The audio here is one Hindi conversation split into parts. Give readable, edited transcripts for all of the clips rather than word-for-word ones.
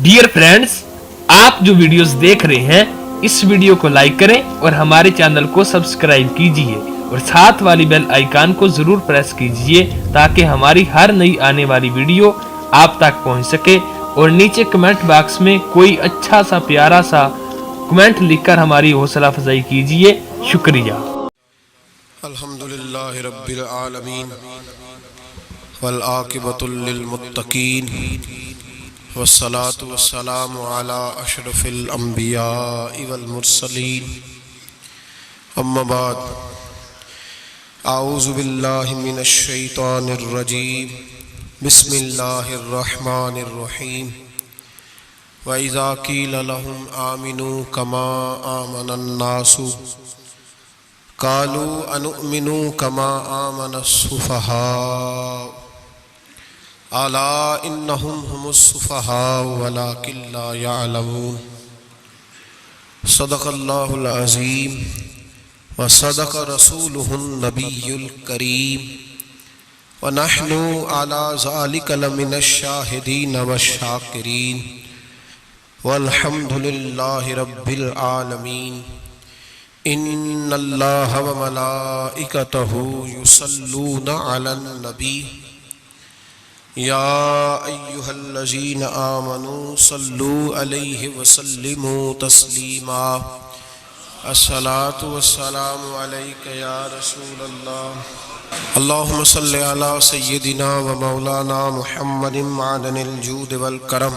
डियर फ्रेंड्स, आप जो वीडियोस देख रहे हैं इस वीडियो को लाइक करें और हमारे चैनल को सब्सक्राइब कीजिए और साथ वाली बेल आइकन को जरूर प्रेस कीजिए ताकि हमारी हर नई आने वाली वीडियो आप तक पहुंच सके। और नीचे कमेंट बॉक्स में कोई अच्छा सा प्यारा सा कमेंट लिखकर हमारी हौसला अफजाई कीजिए। शुक्रिया। अल्हम्दुलिल्लाहि रब्बिल आलमीन वल आक़िबतुल लिल मुत्तक़ीन वस्सलातु वस्सलामु अला अशरफिल अंबिया वल मुरसलीन। अम्मा बाद, आऊज़ु बिल्लाहि मिनश शैतानिर रजीम। बिस्मिल्लाहिर रहमानिर रहीम। व इज़ा क़ील लहुम आमिनू कमा आमनन नासु क़ालू अनुमिनु कमा आमनस सुफ़हा अला इन्नहुम हुमुस सुफ़हा वलाकिन ला यअलमून। सदक़ल्लाहुल अज़ीम व सदक़ रसूलुहुन नबियुल करीम व नहनु अला ज़ालिका लमिनश शाहिदीन वश्शाकिरीन वल्हम्दुलिल्लाहि रब्बिल आलमीन। इन्नल्लाह व मलाइकतहु युसल्लूना अलन नबी या अय्युहल्लज़ीना आमनू सल्लू अलैहि व सल्लिमू तस्लीमा। अस्सलातु वस्सलामु अलैका या रसूलल्लाह। अल्लाहुम्मा सल्लि अला सय्यिदिना व मौलाना मुहम्मदिन मादनिल जूद वल करम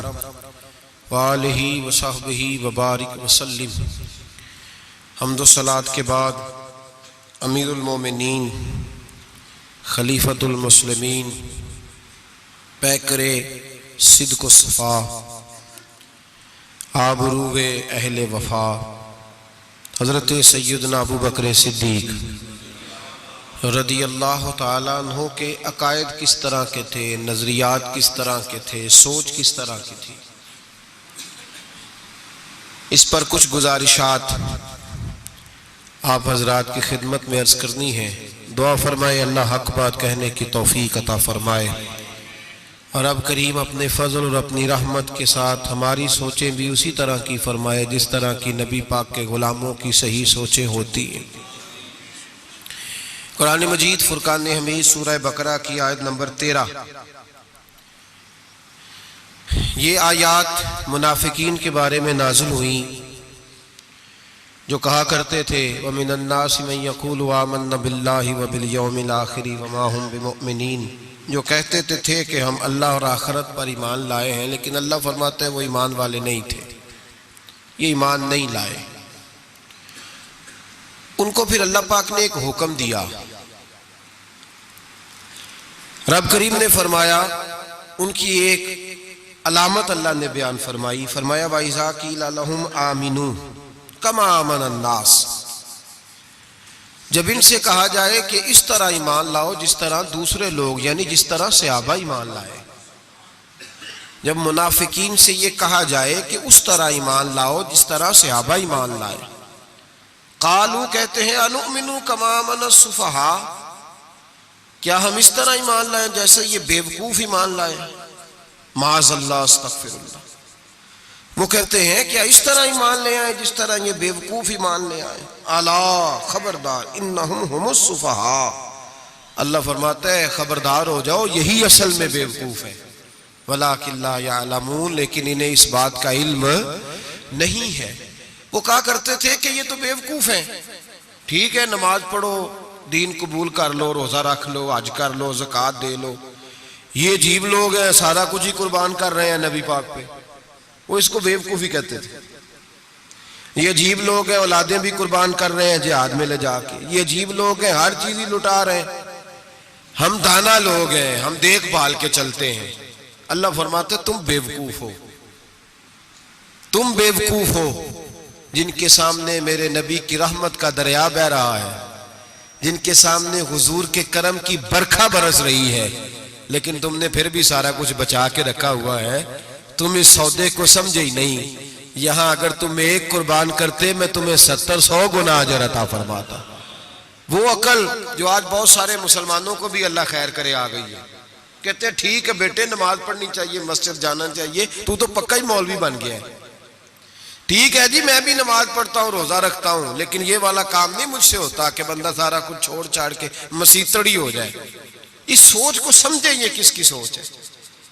व आलिहि व सहबिहि व बारिक व सल्लिम। हम्दो सलात के बाद अमीरुल मोमिनीन खलीफतुल मुस्लिमीन पैकरे सिद्क़ व सफ़ा आबरूए अहले वफ़ा हज़रत सैयदना अबू बकर सिद्दीक़ रदी अल्लाह ताला अन्हु के अकायद किस तरह के थे, नज़रियात किस तरह के थे, सोच किस तरह की थी, इस पर कुछ गुजारिशात आप हजरात की खिदमत में अर्ज़ करनी है। दुआ फरमाए अल्लाह हक बात कहने की तौफीक अता फरमाए और अब करीम अपने फजल और अपनी रहमत के साथ हमारी सोचें भी उसी तरह की फरमाए जिस तरह की नबी पाक के गुलामों की सही सोचें होती हैं। कुरान मजीद फुरकान हमीद सूरह बकरा की आयत नंबर 13, ये आयात मुनाफिकीन के बारे में नाज़िल हुई जो कहा करते थे व मिनन नास मन यक़ूलु आमन्ना बिल्लाहि व बिल यौमिल आखिर व मा हुम बिमुमिनीन, जो कहते थे कि हम अल्लाह और आखिरत पर ईमान लाए हैं, लेकिन अल्लाह फरमाते हैं वो ईमान वाले नहीं थे, ये ईमान नहीं लाए। उनको फिर अल्लाह पाक ने एक हुक्म दिया। रब करीम ने फरमाया, उनकी एक अलामत अल्लाह ने बयान फरमाई। फरमाया व इज़ा क़ील लहुम आमिनू कमा आमनन नास, जब इनसे कहा जाए कि इस तरह ईमान लाओ जिस तरह दूसरे लोग यानी जिस तरह सहाबा ईमान लाए, जब मुनाफिकीन से ये कहा जाए कि उस तरह ईमान लाओ जिस तरह सहाबा ईमान लाए, कालू कहते हैं अनुमिनु कमा आमनस सुफ़हा, क्या हम इस तरह ईमान लाए जैसे ये बेवकूफ ईमान लाए। माज़अल्लाह अस्तग़फिरुल्लाह, वो कहते हैं क्या इस तरह ईमान ले आए जिस तरह ये बेवकूफ ईमान ले आए। अला खबरदार इन्नहुम हुमुस सुफ़हा, अल्लाह फरमाता है खबरदार हो जाओ यही असल में बेवकूफ है। वलाकिन ला यअलमून, लेकिन इन्हें इस बात का इल्म नहीं है। वो कहा करते थे कि ये तो बेवकूफ हैं, ठीक है नमाज पढ़ो, दीन कबूल कर लो, रोज़ा रख लो, हज कर लो, ज़कात दे लो, ये अजीब लोग हैं सारा कुछ ही कुर्बान कर रहे हैं नबी पाक पे, वो इसको बेवकूफ़ी कहते थे। ये अजीब लोग हैं औलादें भी कुर्बान कर रहे हैं जिहाद में ले जाके, ये अजीब लोग हैं हर चीज़ ही लुटा रहे हैं, हम दाना लोग हैं हम देखभाल के चलते हैं। अल्लाह फरमाते तुम बेवकूफ हो, तुम बेवकूफ हो जिनके सामने मेरे नबी की रहमत का दरिया बह रहा है, जिनके सामने हुजूर के करम की बरखा बरस रही है, लेकिन तुमने फिर भी सारा कुछ बचा के रखा हुआ है। तुम इस सौदे को समझे ही नहीं। यहां अगर तुम एक कुर्बान करते मैं तुम्हें 70-100 गुना अजर अता फरमाता। वो अकल जो आज बहुत सारे मुसलमानों को भी अल्लाह खैर करे आ गई है, कहते हैं ठीक है बेटे, नमाज पढ़नी चाहिए, मस्जिद जाना चाहिए, तू तो पक्का ही मौलवी बन गया है। ठीक है जी, मैं भी नमाज पढ़ता हूँ, रोजा रखता हूँ, लेकिन ये वाला काम नहीं मुझसे होता कि बंदा सारा कुछ छोड़ छाड़ के मसीतड़ी हो जाए। इस सोच को समझे, ये किसकी सोच है,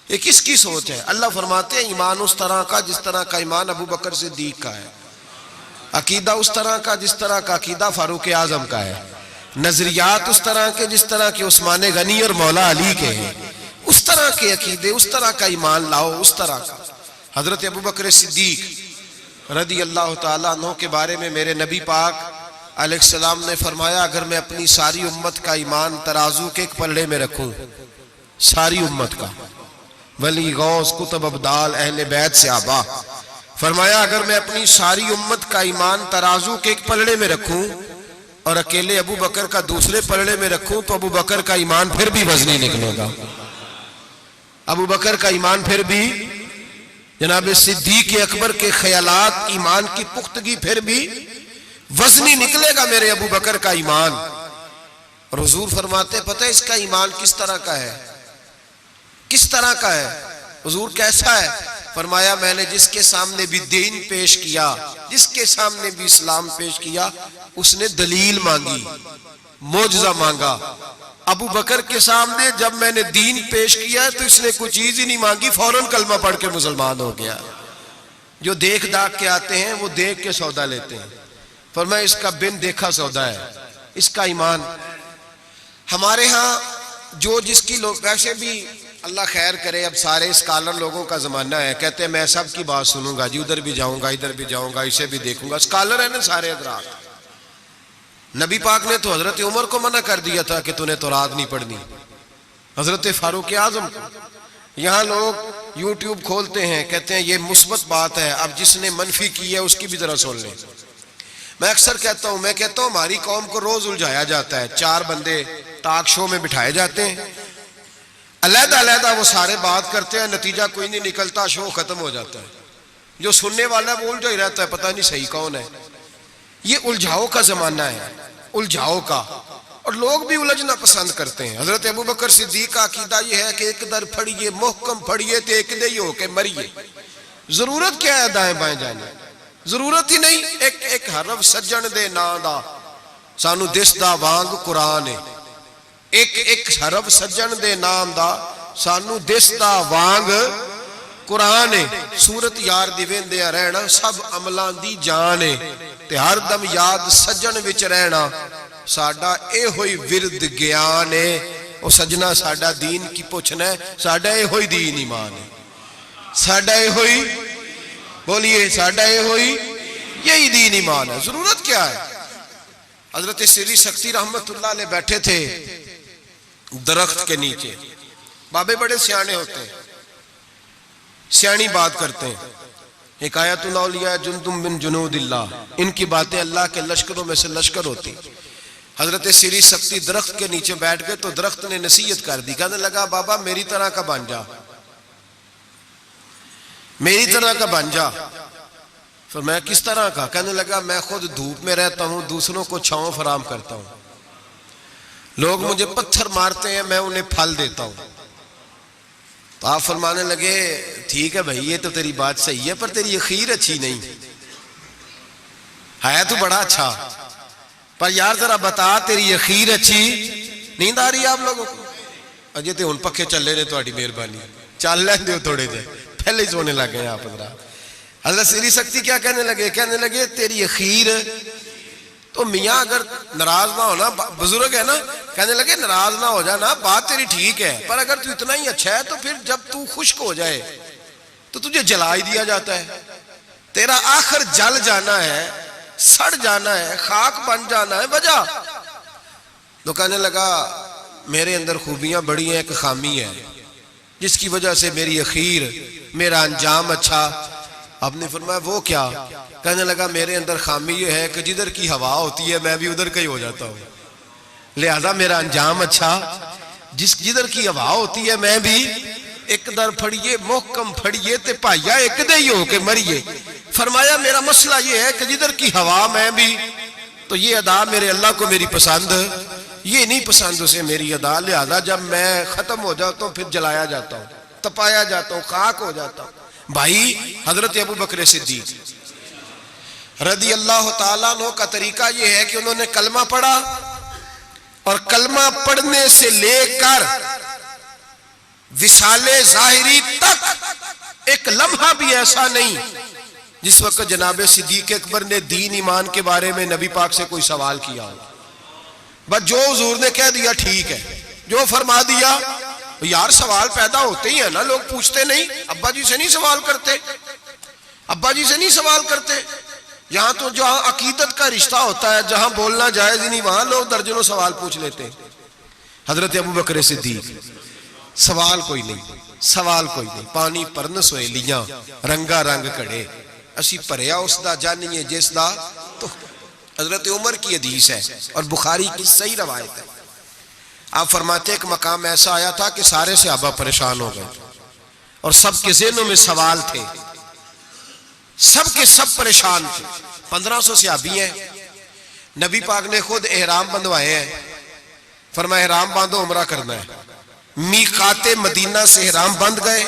ये किसकी सोच है। अल्लाह फरमाते हैं ईमान उस तरह का जिस तरह का ईमान अबू बकर सिद्दीक का है, अकीदा उस तरह का जिस तरह का अकीदा फारूक आजम का है, नजरियात उस तरह के जिस तरह के उस्मान गनी और मौला अली के हैं, उस तरह के अकीदे, उस तरह का ईमान लाओ, उस तरह का। हजरत अबू बकर सिद्दीक रदी अल्लाह ताला अन्हु के बारे में मेरे नबी पाक अलैहिस्सलाम ने फरमाया, अगर मैं अपनी सारी उम्मत का ईमान तराजू के एक पलड़े में रखूं, सारी उम्मत का, वली गौस कुतुब अब्दाल अहले बैत सहाबा, फरमाया अगर मैं अपनी सारी उम्मत का ईमान तराजू के एक पलड़े में रखूं और अकेले अबू बकर का दूसरे पलड़े में रखूं, तो अबू बकर का ईमान फिर भी वजनी निकलेगा। अबू बकर का ईमान फिर भी, जनाब सिद्दीक अकबर के ख्यालात ईमान की पुख्तगी फिर भी वजनी निकलेगा मेरे अबू बकर का ईमान। और हुजूर फरमाते पता है इसका ईमान किस तरह का है, किस तरह का है हुजूर, कैसा है? फरमाया मैंने जिसके सामने भी दीन पेश किया, जिसके सामने भी इस्लाम पेश किया, उसने दलील मांगी, मोजज़ा मांगा। अबू बकर के सामने जब मैंने दीन पेश किया तो इसने कोई चीज ही नहीं मांगी, फौरन कलमा पढ़ के मुसलमान हो गया। जो देख दाख के आते हैं वो देख के सौदा लेते हैं, फरमाया इसका बिन देखा सौदा है, इसका ईमान। हमारे यहाँ जो जिसकी लोग, वैसे भी अल्लाह खैर करे, अब सारे स्कॉलर लोगों का जमाना है, कहते हैं मैं सबकी बात सुनूंगा जी, उधर भी जाऊंगा इधर भी जाऊंगा, इसे भी देखूंगा। स्कॉलर है ना सारे हजरात। नबी पाक ने तो हजरत उमर को मना कर दिया था कि तूने तौरात नहीं पढ़नी, हजरत फारूक आजम को। यहाँ लोग यूट्यूब खोलते हैं, कहते हैं ये मुस्बत बात है, अब जिसने मनफी की है उसकी भी जरा सुन लें। मैं अक्सर कहता हूँ, मैं कहता हूँ हमारी कौम को रोज उलझाया जाता है, चार बंदे टॉक शो में बिठाए जाते हैं, अलहदा अलहदा वो सारे बात करते हैं, नतीजा कोई नहीं निकलता, शो खत्म हो जाता है। जो सुनने वाला वो उलझा ही रहता है, पता नहीं सही कौन है। ये उलझाओ का जमाना है, उलझाओ का, और लोग भी उलझना पसंद करते हैं। हजरत अबू बकर सिद्दीक का अकीदा यह है कि एक दर फड़िए मोहकम फड़िए तो एक दे हो के मरिए। जरूरत क्या है दाएं बाएं जाने, जरूरत ही नहीं। एक एक हरफ सज्जन दे ना दा सानू दिसदा वांग कुरान है, एक एक हरफ सज्जन दे नाम दा सानू दिसदा वांग कुरान है। सूरत यार दी वेंदे रहना सब अमलां दी जान है, ते हर दम याद सज्जन विच रहना साडा ए होई विरद ज्ञान है। ओ सजना साडा दीन की पुछना है, साडा ए होई दीन ईमान है, साडा ए होई, बोलिए साडा ए होई, यही दीन ईमान है। जरूरत क्या है? हजरत श्री शक्ति रहमतुल्लाह अलैह बैठे थे दरख्त के नीचे। बाबे बड़े सियाने होते हैं, सियानी बात करते हैं। हिकायतुल औलिया जुंदुम मिन जुनूदिल्लाह, इनकी बातें अल्लाह के लश्करों में से लश्कर होती। हजरत श्री शक्ति दरख्त के नीचे बैठ गए तो दरख्त ने नसीहत कर दी, कहने लगा बाबा मेरी तरह का बन जा, मेरी तरह का बन जा। फिर मैं किस तरह का? कहने लगा मैं खुद धूप में रहता हूं, दूसरों को छांव फराम करता हूं, लोग मुझे पत्थर मारते हैं, मैं उन्हें फल देता हूं। तो आप फरमाने लगे ठीक है भाई ये तो तेरी बात सही है, पर तेरी अखीर अच्छी नहीं है, तो बड़ा अच्छा, पर यार जरा बता तेरी अखीर अच्छी। नींद आ रही है आप लोगों को? अजे तो हुण पक्के चले ने, तुहाडी मेहरबानी, चल लें दो थोड़े देर, पहले ही सोने लग गए आप। हजरत श्री शक्ति क्या कहने लगे? कहने लगे तेरी अखीर तो मियाँ अगर नाराज ना होना, बुजुर्ग है ना, कहने लगे नाराज ना हो जाना, बात तेरी ठीक है, पर अगर तू इतना ही अच्छा है तो फिर जब तू खुश्क हो जाए तो तुझे जला ही दिया जाता है, तेरा आखिर जल जाना है, सड़ जाना है, खाक बन जाना है, वजह। तो कहने लगा मेरे अंदर खूबियां बड़ी हैं, एक खामी है जिसकी वजह से मेरी अखीर, मेरा अंजाम अच्छा। आपने फरमाया वो क्या? कहने लगा मेरे अंदर खामी ये है कि जिधर की हवा होती है मैं भी उधर का ही हो जाता हूँ, लिहाजा मेरा अंजाम अच्छा। जिधर की हवा होती है मैं भी एक दर फड़िए मोहकम फड़िए ते भाइया एक दे ही हो के मरिए। फरमाया मेरा मसला ये है कि जिधर की हवा मैं भी, तो ये अदा मेरे अल्लाह को मेरी पसंद ये नहीं पसंद उसे मेरी अदा, लिहाजा जब मैं खत्म हो जाता हूँ फिर जलाया जाता हूँ, तपाया जाता हूँ, खाक हो जाता हूँ। भाई हजरत अबू बकर सिद्दीक रदी अल्लाह ताला अन्हु का तरीका यह है कि उन्होंने कलमा पढ़ा और कलमा पढ़ने से लेकर विसाले जाहिरी तक एक लम्हा भी ऐसा नहीं जिस वक्त जनाबे सिद्दीक अकबर ने दीन ईमान के बारे में नबी पाक से कोई सवाल किया हो। बस जो हुजूर ने कह दिया ठीक है, जो फरमा दिया। यार सवाल पैदा होते ही है ना, लोग पूछते नहीं, अब्बा जी से नहीं सवाल करते, अब्बा जी से नहीं सवाल करते। यहाँ तो जहाँ अकीदत का रिश्ता होता है, जहाँ बोलना जायज ही नहीं, वहां लोग दर्जनों सवाल पूछ लेते हैं। हजरत अबू बकर सिद्दीक सवाल कोई नहीं, सवाल कोई नहीं। पानी परन सोएलियां रंगा रंग घड़े असी भरिया उसदा जानिए जिसदा। तो हजरत उमर की हदीस है और बुखारी की सही रवायत है। आप फरमाते एक मकाम ऐसा आया था कि सारे सहाबा परेशान हो गए और सबके ज़हनों में सवाल थे, सब के सब परेशान थे। 1500 सहाबी हैं, नबी पाक ने खुद एहराम बंधवाए हैं, फरमाया एहराम बांधो उमरा करना है। मीकाते मदीना से एहराम बंध गए,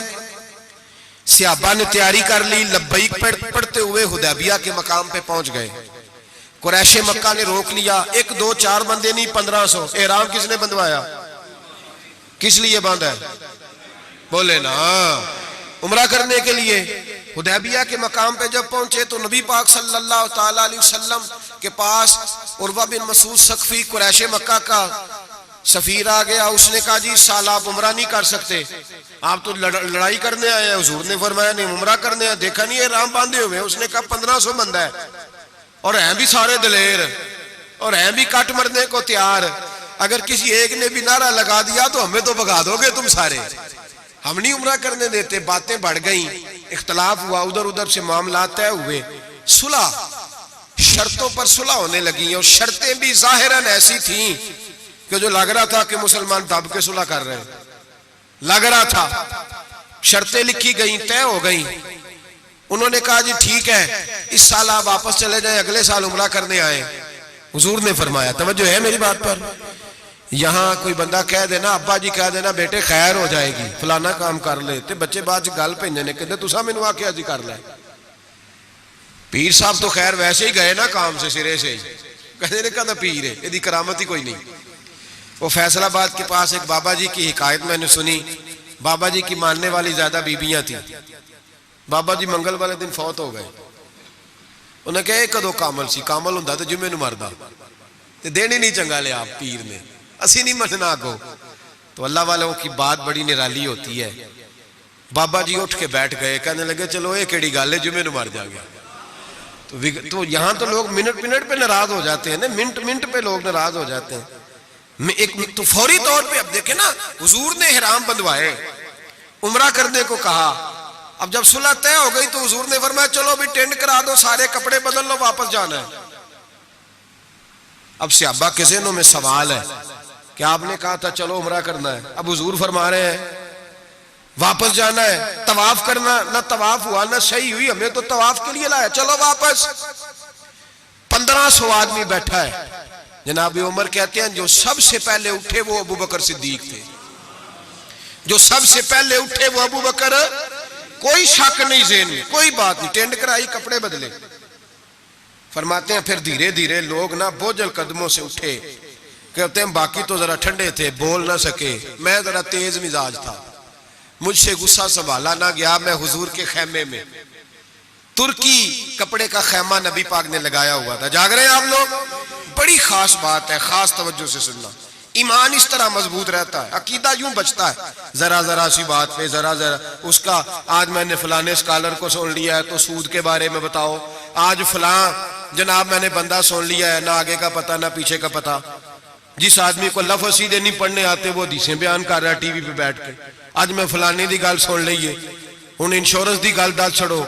सहाबा ने तैयारी कर ली, लब्बैक पढ़ते हुए हुदैबिया के मकाम पे पहुंच गए। कुरैशे मक्का ने रोक लिया, 1 2 4 बंदे नहीं 1500। एहराम किसने बंधवाया, किस लिए बांधा है, बोले ना, उमरा करने के लिए। हुदैबिया के मकाम पे जब पहुंचे तो नबी पाक सल्लल्लाहु ताला अलैहि वसल्लम के पास उर्वा बिन मसूद सख्फी कुरैशे मक्का का सफीर आ गया। उसने कहा जी साल आप उमरा नहीं कर सकते, आप तो लड़ाई करने आए हैं। हुजूर ने फरमाया नहीं उमरा करने आए, देखा नहीं एहराम बांधे हुए। उसने कहा 1500 बंदा है और हैं भी सारे दलेर और हैं भी कट मरने को तैयार। अगर किसी एक ने भी नारा लगा दिया तो हमें तो भगा दोगे तुम सारे, हम नहीं उमरा करने देते। बातें बढ़ गई, इख्तलाफ हुआ, उधर उधर से मामला तय हुए, सुलह, शर्तों पर सुलह होने लगी। और शर्तें भी जाहिरन ऐसी थी कि जो लग रहा था कि मुसलमान दब के सुलह कर रहे हैं, लग रहा था। शर्तें लिखी गई, तय हो गई। उन्होंने कहा जी ठीक है, इस साल आप वापस चले जाएं, अगले साल उमरा करने आए। हुजूर ने फरमाया, तवज्जो है मेरी बात पर, यहाँ कोई बंदा कह देना, अब्बा जी कह देना बेटे खैर हो जाएगी, फलाना काम कर ले, ते बच्चे बाद गल भेजने ने कहते तुसा मैनू आख्या जी कर ले। पीर साहब तो खैर वैसे ही गए ना काम से, सिरे से कहते ने कहता पीर है, यदि करामत ही कोई नहीं। वो फैसलाबाद के पास एक बाबा जी की हिकायत मैंने सुनी। बाबा जी की मानने वाली ज्यादा बीबियां थी। बाबा जी मंगल वाले दिन फौत हो गए। उन्हें कहा कदों कामल सी, कामल हुंदा तो जुम्मे नूं मरदा, ते दिन ही नहीं चंगा लिया आप पीर ने, असी नहीं मनना अगो। तो अल्लाह वालों की बात बड़ी निराली होती है। बाबा जी उठ के बैठ गए, कहने लगे चलो ये केड़ी गल है, जुम्मे नूं मर जाएगा। तो यहाँ तो लोग मिनट मिनट पे नाराज हो जाते हैं ना, मिनट मिनट पे लोग नाराज हो जाते हैं। एक तो फौरी तौर पे अब देखे ना, हुजूर ने हिराम बंधवाए, उमरा करने को कहा। अब जब सुलह तय हो गई तो हुजूर ने फरमाया चलो भी टेंट करा दो, सारे कपड़े बदल लो, वापस जाना है। अब सहाबा के ज़हनों में सवाल है कि आपने कहा था चलो उमरा करना है, अब हुजूर फरमा रहे हैं वापस जाना है, तवाफ करना, ना तवाफ हुआ ना सही हुई, हमें तो तवाफ के लिए लाया, चलो वापस। 1500 आदमी बैठा है। जनाब उमर कहते हैं जो सबसे पहले उठे वो अबू बकर सिद्दीक थे, जो सबसे पहले उठे वो अबू बकर, कोई शक नहीं ज़हन में, कोई बात नहीं, टेंट कराई, कपड़े बदले। फरमाते हैं फिर धीरे धीरे लोग ना बोझल कदमों से उठे। कहते हैं बाकी तो जरा ठंडे थे, बोल ना सके, मैं जरा तेज मिजाज था, मुझसे गुस्सा संभाला ना गया। मैं हुजूर के खेमे में, तुर्की कपड़े का खेमा नबी पाक ने लगाया हुआ था। जाग रहे हैं आप लोग, बड़ी खास बात है, खास तवज्जो से सुनना। ईमान इस तरह मजबूत रहता है, अकीदा यूं बचता है, जरा जरा सी बात पे जरा जरा उसका, आज मैंने फलाने स्कॉलर को सुन लिया है तो सूद के बारे में बताओ, आज फलां जनाब मैंने बंदा सुन लिया है, ना आगे का पता ना पीछे का पता। जिस आदमी को लफ्ज़ सीधे नहीं पढ़ने आते वो हदीसें बयान कर रहा है टीवी पे बैठ के, आज मैं फलाने की गल सुन ली है, हुण इंश्योरेंस की गल दस छड़ो।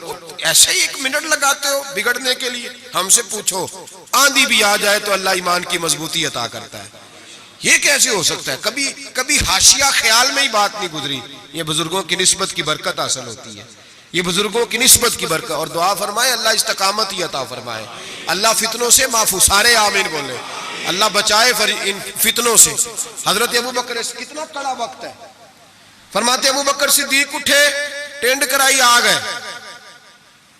ऐसे ही 1 मिनट लगाते हो बिगड़ने के लिए। हमसे पूछो आंधी भी आ जाए तो अल्लाह ईमान की मजबूती अता करता है, ये कैसे हो सकता है? कभी कभी हाशिया ख्याल में ही बात नहीं गुजरी। ये बुजुर्गों की निस्बत की बरकत हासिल होती है, ये बुजुर्गों की निस्बत की बरकत। और दुआ फरमाए अल्लाह इस्तकामत ही अता फरमाए, अल्लाह फितनों से माफू, सारे आमीन बोले। अल्लाह बचाए इन फितनों से। हजरत अबू बकर, कितना कड़ा वक्त है। फरमाते अबू बकर सिद्दीक उठे, टेंड कराई, आ गए,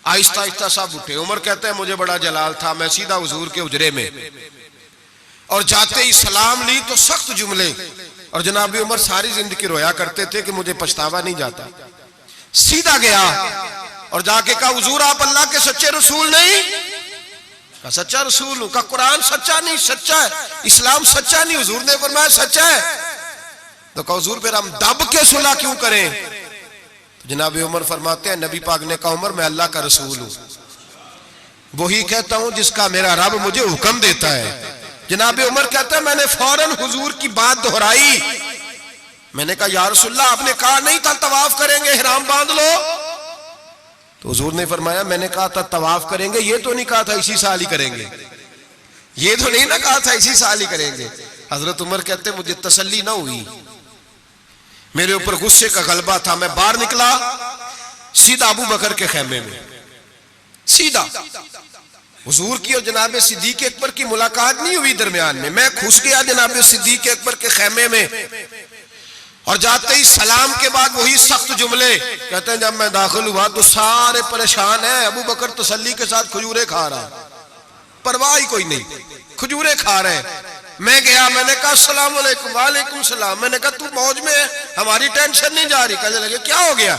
आहिस्ता आहिस्ता सब उठे। उमर कहते हैं मुझे बड़ा जलाल था, मैं सीधा हुजूर के उजरे में, और जाते ही सलाम ली तो सख्त जुमले। और जनाब उमर सारी जिंदगी रोया करते थे कि मुझे पछतावा नहीं जाता। सीधा गया और जाके कहा हुजूर आप अल्लाह के सच्चे रसूल नहीं? कहा सच्चा रसूल हूं। कहा कुरान सच्चा नहीं? सच्चा है। इस्लाम सच्चा नहीं? हुजूर ने फरमाया सच्चा है। तो कहा हुजूर फिर हम दब के सुलह क्यों करें? तो जनाब उमर फरमाते हैं नबी पाक ने कहा उमर मैं अल्लाह का रसूल हूं, वही कहता हूं जिसका मेरा रब मुझे हुक्म देता है। जनाब उमर कहता है मैंने फौरन हुजूर की बात दोहराई। मैंने कहा या रसूलल्लाह आपने कहा नहीं था तवाफ करेंगे, हिराम बांध लो। तो हुजूर ने फरमाया मैंने कहा था तवाफ करेंगे, ये तो नहीं कहा था इसी साल ही करेंगे, ये तो नहीं ना कहा था इसी साल ही करेंगे। हजरत उमर कहते मुझे तसल्ली ना हुई, मेरे ऊपर गुस्से का गलबा था। मैं बाहर निकला, सीधा अबू बकर के खेमे में, सीधा हुजूर की और जनाब सिद्दीक अकबर की मुलाकात नहीं हुई दरमियान में। मैं घुस गया जनाब सिद्दीक अकबर के खेमे में, और जाते ही सलाम के बाद वही सख्त जुमले। कहते हैं जब मैं दाखिल हुआ तो सारे परेशान हैं। अबू बकर तसल्ली के साथ खजूरे खा रहा है, परवाह ही कोई नहीं, खजूरे खा रहे हैं। मैं गया, मैंने कहा अस्सलाम वालेकुम। वालेकुम सलाम। मैंने कहा तू मौज में है, हमारी टेंशन नहीं जा रही। कहने लगे क्या हो गया?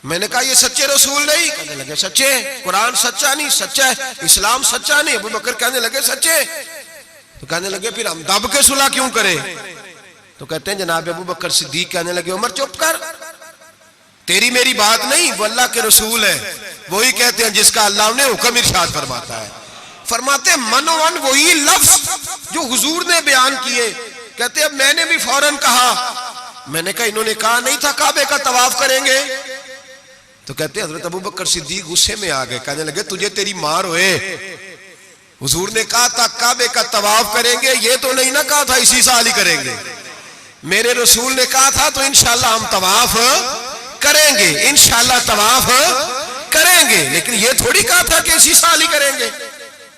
मैंने कहा ये सच्चे रसूल नहीं? कहने लगे सच्चे। कुरान सच्चा नहीं? सच्चा है। इस्लाम सच्चा नहीं? अबू बकर कहने लगे सच्चे। तो कहने लगे फिर हम दब के सुलह क्यों करें? तो कहते हैं जनाब अबू बकर सिद्दीक कहने लगे उमर चुप कर, तेरी मेरी बात नहीं, वो अल्लाह के रसूल है, वही कहते हैं जिसका अल्लाह ने हुक्म इरशाद फरमाता है। फरमाते मनोवन वही लफ्ज जो हुजूर ने बयान किए। कहते अब मैंने भी फौरन कहा, मैंने कहा इन्होंने कहा नहीं था काबे का तवाफ करेंगे? तो कहते हजरत अबू बकर सिद्दीक गुस्से में आ गए, कहने लगे तुझे तेरी मार होए, हुजूर ने कहा था काबे का तवाफ करेंगे, ये तो नहीं ना कहा था इसी साल ही करेंगे। मेरे रसूल ने कहा था तो इंशाल्लाह हम तवाफ करेंगे, इंशाल्लाह तवाफ करेंगे, लेकिन ये थोड़ी कहा था कि इसी साल ही करेंगे।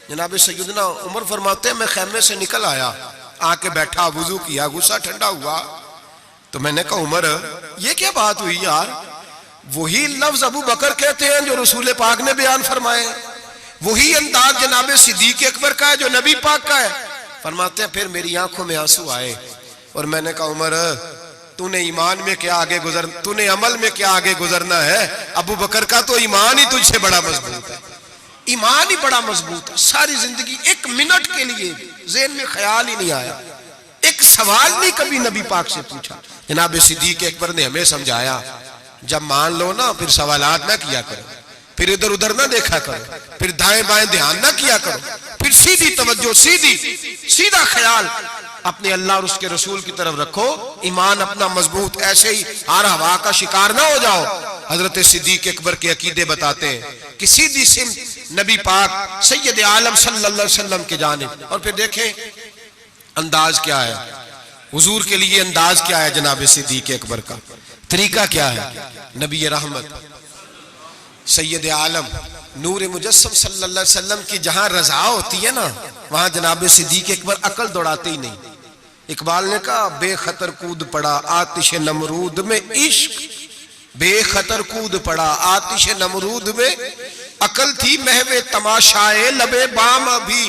जनाब सैयदना उमर फरमाते हैं मैं खेमे से निकल आया, आके बैठा, वुजू किया, गुस्सा ठंडा हुआ। तो मैंने कहा उमर ये क्या बात हुई यार? वही लफ्ज अबू बकर कहते हैं जो रसूल पाक ने बयान फरमाए, वही अंदाज जनाब सिद्दीक अकबर का है जो नबी पाक का है। फरमाते हैं फिर मेरी आंखों में आंसू आए और मैंने कहा उमर तूने ईमान में क्या आगे गुजर, तूने अमल में क्या आगे गुजरना है? अबू बकर का तो ईमान ही तुझसे बड़ा मजबूत है, ईमान ही बड़ा मजबूत है। सारी जिंदगी एक मिनट के लिए ज़हन में ख्याल ही नहीं आया, एक सवाल नहीं कभी नबी पाक से पूछा। जनाब सिद्दीक अकबर ने हमें समझाया जब मान लो ना फिर सवालात ना किया करो, फिर इधर उधर ना देखा करो, फिर दाएं बाएं ध्यान ना किया करो, फिर सीधी तवज्जो, सीधा ख्याल अपने अल्लाह और उसके रसूल की तरफ रखो, ईमान अपना मजबूत, ऐसे ही हर हवा का शिकार ना हो जाओ। हजरत सिद्दीक अकबर के अकीदे बताते हैं कि सीधी सिम नबी पाक सैयद आलम सल्लल्लाहु अलैहि वसल्लम के जानिब। और फिर देखें अंदाज क्या है हुजूर के लिए, अंदाज क्या है जनाब सिद्दीक अकबर का, तरीका क्या है? नबी रहमत सैयद आलम नूर मुजस्सम सल्लल्लाहु अलैहि वसल्लम की जहां रजा होती है ना, वहां जनाब सिद्दीक अकबर अकल दौड़ाते ही नहीं। इकबाल ने कहा बेखतर कूद पड़ा आतिश नमरूद में इश्क, बेखतर कूद पड़ा आतिश नमरूद में, अकल थी महवे तमाशाए लबे बाम अभी।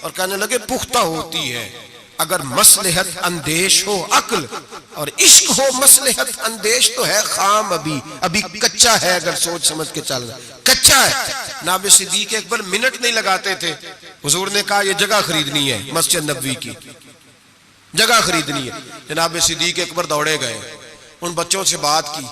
और कहने लगे पुख्ता होती है अगर मसलहत अंदेश हो अक्ल, और इश्क हो मसलहत अंदेश तो है खाम अभी कच्चा है, अगर सोच समझ के चल कच्चा है। जनाब सिद्दीक अकबर मिनट नहीं लगाते थे। हुजूर ने कहा ये जगह खरीदनी है, मस्जिद नबवी की जगह खरीदनी है। जनाब सिद्दीक अकबर दौड़े गए, उन बच्चों से बात की,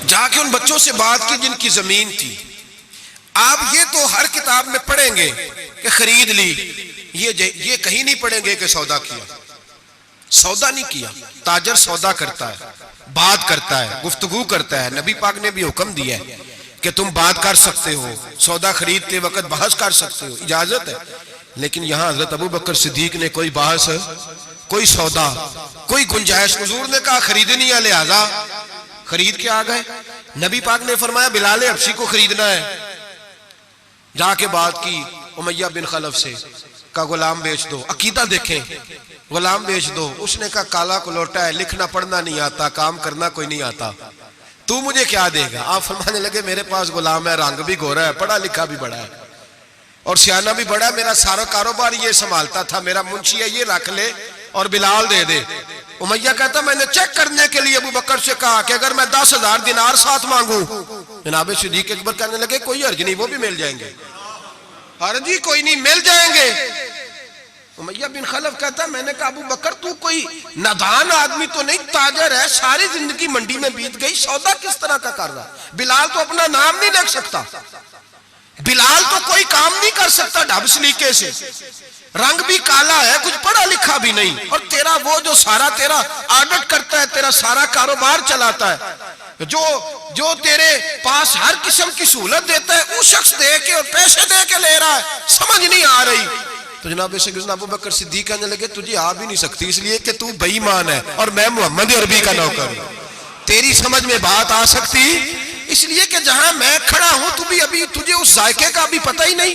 जाके उन बच्चों से बात की जिनकी जमीन थी। आप ये तो हर किताब में पढ़ेंगे कि खरीद ली, ये कहीं नहीं पढ़ेंगे कि सौदा किया। सौदा नहीं किया, ताजर सौदा करता है, बात करता है, गुफ्तगू करता है। नबी पाक ने भी हुक्म दिया है कि तुम बात कर सकते हो, सौदा खरीदते वक्त बहस कर सकते हो, इजाजत है। लेकिन यहां हजरत अबू बकर सिद्दीक ने कोई बहस, कोई सौदा, कोई गुंजाइश। हुजूर ने कहा खरीदनी है, लिहाजा खरीद के आ गए। नबी पाक ने फरमाया बिलाल हबशी को खरीदना है। जाके बात की उमैया बिन खलफ से, का गुलाम बेच दो। अकीदा देखें, गुलाम बेच दो। उसने कहा काला कुलोटा है, लिखना पढ़ना नहीं आता, काम करना कोई नहीं आता, तू मुझे क्या देगा। आप फरमाने लगे मेरे पास गुलाम है, रंग भी गोरा है, पढ़ा लिखा भी बड़ा है और सियाना भी बड़ा है, मेरा सारा कारोबार ये संभालता था, मेरा मुंशी है, ये रख ले और बिलाल दे दे। उमैया कहता मैंने चेक करने के लिए अबू बकर से कहा कि अगर मैं 10,000 दिनार साथ मांगू। जनाब सिद्दीक अकबर कहने लगे कोई हर्ज नहीं, वो भी मिल जाएंगे। हर्ज ही कोई नहीं, मिल जाएंगे। उमैया बिन खलफ कहता मैंने कहा अबू बकर तू कोई नादान आदमी तो नहीं, ताजर है, सारी जिंदगी मंडी में बीत गई, सौदा किस तरह का कर रहा। बिलाल तो अपना नाम नहीं रख सकता, बिलाल तो कोई काम नहीं कर सकता ढब सलीके से, रंग भी काला है, कुछ पढ़ा लिखा भी नहीं, और तेरा वो जो सारा तेरा आडिट करता है, तेरा सारा कारोबार चलाता है, जो तेरे पास हर किस्म की सहूलत देता है, वो शख्स दे के और पैसे दे के ले रहा है, समझ नहीं आ रही। तो जनाब सैयदना अबू बकर सिद्दीक कहने लगे तुझे आ भी नहीं सकती, इसलिए कि तू बेईमान है और मैं मोहम्मद अरबी का नौकर हूं। तेरी समझ में बात आ सकती इसलिए कि जहां मैं खड़ा हूं तू भी अभी, तुझे उस जायके का भी पता ही नहीं,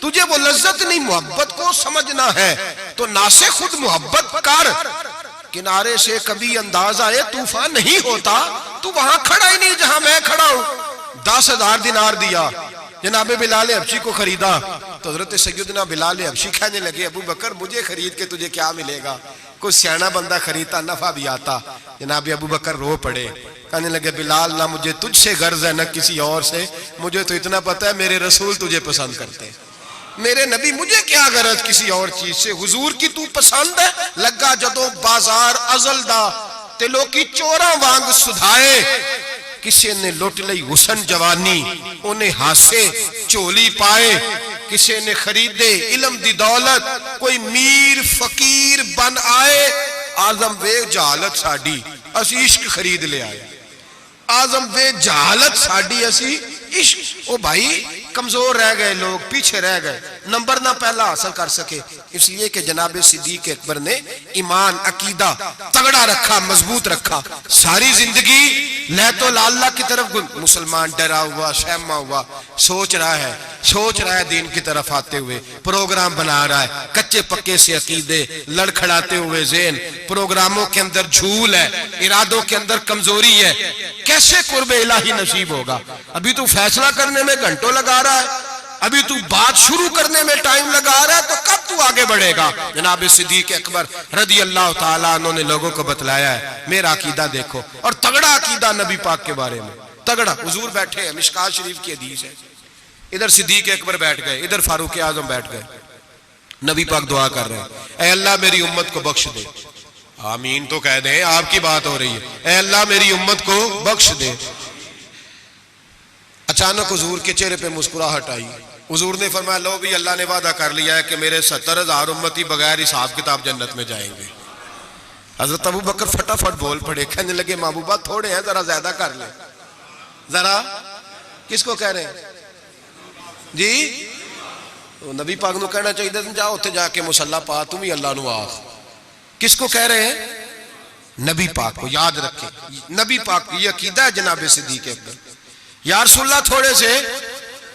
तुझे वो लज्जत नहीं, मोहब्बत को समझना है तो ना से खुद मोहब्बत कर। किनारे से कभी अंदाजा है तूफान नहीं होता, तू वहां खड़ा ही नहीं जहां मैं खड़ा हूं। 10,000 दिनार दिया, जनाब बिलाल हबशी को खरीदा। तो हजरत सैयदना बिलाल हबशी कहने लगे अबू बकर मुझे खरीद के तुझे क्या मिलेगा, कोई सियाना बंदा खरीदता नफा भी आता। जनाब अबू बकर रो पड़े, कहने लगे बिलाल ना मुझे तुझसे गर्ज है न किसी और से, मुझे तो इतना पता है मेरे रसूल तुझे पसंद करते हैं, मेरे नबी, मुझे क्या गरज किसी और चीज से, हुजूर की तू पसंद है। लगा जदों बाजार अजलदा ते लोकी चोरा वांग सुधाए, किसी ने लुट लई हुसन जवानी उन्हें हासे झोली पाए, किसी ने खरीदे इल्म दी दौलत कोई मीर फकीर बन आए। आजम वे जहालत साडी असी इश्क खरीद ले आए, आजम वे जहालत साडी असी इश्क। ओ भाई कमजोर रह गए लोग, पीछे रह गए, नंबर ना पहला हासिल कर सके, इसलिए कि जनाब सिद्दीक अकबर ने ईमान अकीदा तगड़ा रखा, मजबूत रखा। सारी जिंदगी लहतो लाला की तरफ, मुसलमान डरा हुआ सहमा हुआ सोच रहा है दीन की तरफ आते हुए, प्रोग्राम बना रहा है, कच्चे पक्के से अकीदे लड़खड़ाते हुए ज़हन, प्रोग्रामों के अंदर झूल है, इरादों के अंदर कमजोरी है, कैसे कुर्बे इलाही नसीब होगा। अभी तू फैसला करने में घंटों लगा रहा है, अभी तू बात शुरू करने में टाइम लगा रहा है, तो कब तू आगे बढ़ेगा। जनाब सिद्दीक अकबर रज़ी अल्लाह ताला अन्हु ने लोगों को बतलाया है मेरा अकीदा देखो, और तगड़ा अकीदा नबी पाक के बारे में, तगड़ा। हुजूर बैठे हैं, मिशकात शरीफ की हदीस है, इधर सिद्दीक अकबर बैठ गए, इधर फारूक आजम बैठ गए, नबी पाक दुआ कर रहे हैं, ऐ अल्लाह मेरी उम्मत को बख्श दे। आमीन तो कह दे, आपकी बात हो रही है, ऐ अल्लाह मेरी उम्मत को बख्श दे। अचानक हुजूर के चेहरे पे मुस्कुराहट आई। हुजूर ने फरमाया लो भी अल्लाह ने वादा कर लिया है कि मेरे 70,000 उम्मती बगैर हिसाब किताब जन्नत में जाएंगे। हजरत अबू बकर फटाफट बोल पड़े, कहने लगे महबूबा थोड़े हैं, जरा ज्यादा कर ले। जरा किसको कह रहे हैं जी? तो नबी पाक को कहना चाहिए था जाओ उत्थे जाके मुसल्ला पा, तुम ही अल्लाह नू आख। किसको कह रहे हैं? नबी पाक को। याद रखें नबी पाक की अकीदा है जनाब सिद्दीक अकबर, या रसूलल्लाह थोड़े से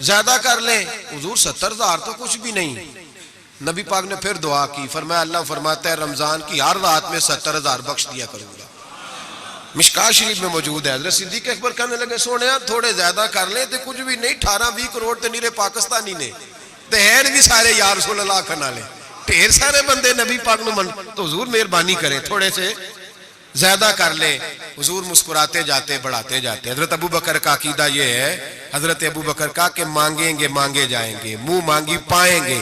ज्यादा कर ले। हुजूर 70,000 तो कुछ भी नहीं। नबी पाक ने फिर दुआ की, फरमाया अल्लाह फरमाता है रमजान की हर रात में 70,000 बख्श दिया करूंगा। मिशकात शरीफ में मौजूद है। हज़रत सिद्दीक अकबर कहने लगे सोने थोड़े ज्यादा कर ले तो कुछ भी नहीं, 18-20 करोड़ तो नीरे पाकिस्तानी ने ते हैं भी सारे या रसूलल्लाह करना ले, ढेर सारे बंदे नबी पाक नु मन, तो हुजूर मेहरबानी करे थोड़े से ज्यादा कर ले। हुजूर मुस्कुराते जाते बढ़ाते जाते। हजरत अबू बकर का अकीदा ये है, हजरत अबू बकर का कि मांगेंगे मांगे जाएंगे, मुंह मांगी पाएंगे,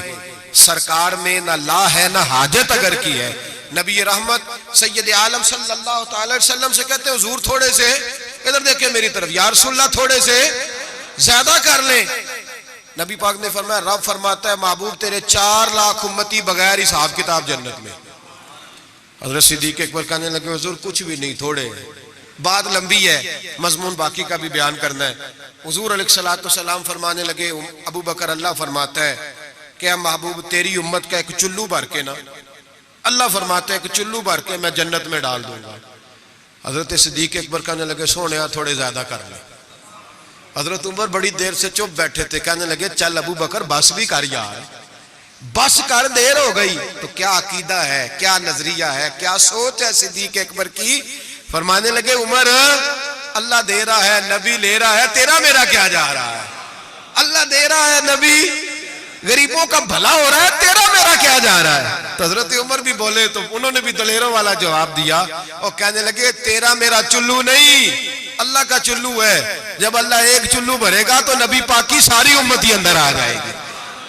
सरकार में ना ला है ना हाजत अगर की है। नबी रहमत सैयद आलम सल्लल्लाहु अलैहि वसल्लम से कहते हुजूर थोड़े से, इधर देखे मेरी तरफ, या रसूलल्लाह थोड़े से ज्यादा कर ले। नबी पाक ने फरमाया रब फरमाता है महबूब तेरे 4 लाख उम्मती बगैर हिसाब किताब जन्नत में। हज़रत सिद्दीक अकबर कहने लगे हुजूर कुछ भी नहीं, थोड़े। बात लंबी है, मजमून बाकी का भी बयान करना है। हुजूर अलैहिस्सलाम फरमाने लगे अबू बकर अल्लाह फरमाता है कि महबूब तेरी उम्मत का एक चुल्लू भर के ना अल्लाह फरमाते हैं कि चुल्लू भर के मैं जन्नत में डाल दूंगा। हजरत सिद्दीक अकबर कहने लगे सोने थोड़े ज्यादा कर ले। हजरत उमर बड़ी देर से चुप बैठे थे, कहने लगे चल अबू बकर बस भी कर यार, बस कर, देर हो गई। तो क्या अकीदा है, क्या नजरिया है, क्या सोच है सिद्दीक अकबर की। फरमाने लगे उमर अल्लाह दे रहा है, नबी ले रहा है, तेरा मेरा क्या जा रहा है। अल्लाह दे रहा है, नबी गरीबों का भला हो रहा है, तेरा मेरा क्या जा रहा है। तो हजरत उमर भी बोले तो उन्होंने भी दलेरों वाला जवाब दिया और कहने लगे तेरा मेरा चुल्लू नहीं, अल्लाह का चुल्लू है। जब अल्लाह एक चुल्लू भरेगा तो नबी पाक की सारी उम्मती अंदर आ जाएगी,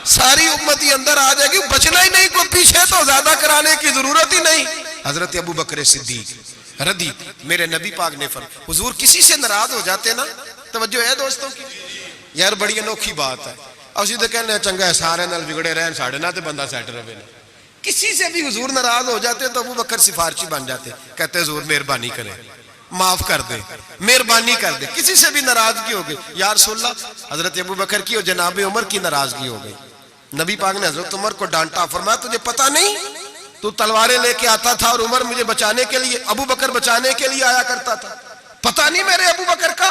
सारी उम्मती अंदर आ जाएगी, बचना ही नहीं, कोई पीछे तो ज्यादा कराने की जरूरत ही नहीं। हजरत अबू बकर सिद्दीक रदी मेरे नबी पाक ने फरमाया, हुजूर किसी से नाराज हो जाते ना, तवज्जो है दोस्तों की, यार बड़ी अनोखी बात है। असि तो कहने चंगा है सारे नाल बिगड़े रहन, साढ़े ना तो बंदा सेट रहे। किसी से भी हुजूर नाराज हो जाते तो अबू बकर सिफारशी बन जाते, कहते हुजूर मेहरबानी करें, माफ कर दे, मेहरबानी कर दे। किसी से भी नाराजगी हो गई, यार सुल्ला हजरत अबू बकर की और जनाब उमर की नाराजगी हो गई। नबी पाक ने हजरत उमर को डांटा, फरमाया तुझे पता नहीं तू तलवारें लेके आता था और उमर मुझे बचाने के लिए, अबू बकर बचाने के लिए आया करता था, पता नहीं मेरे अबू बकर का।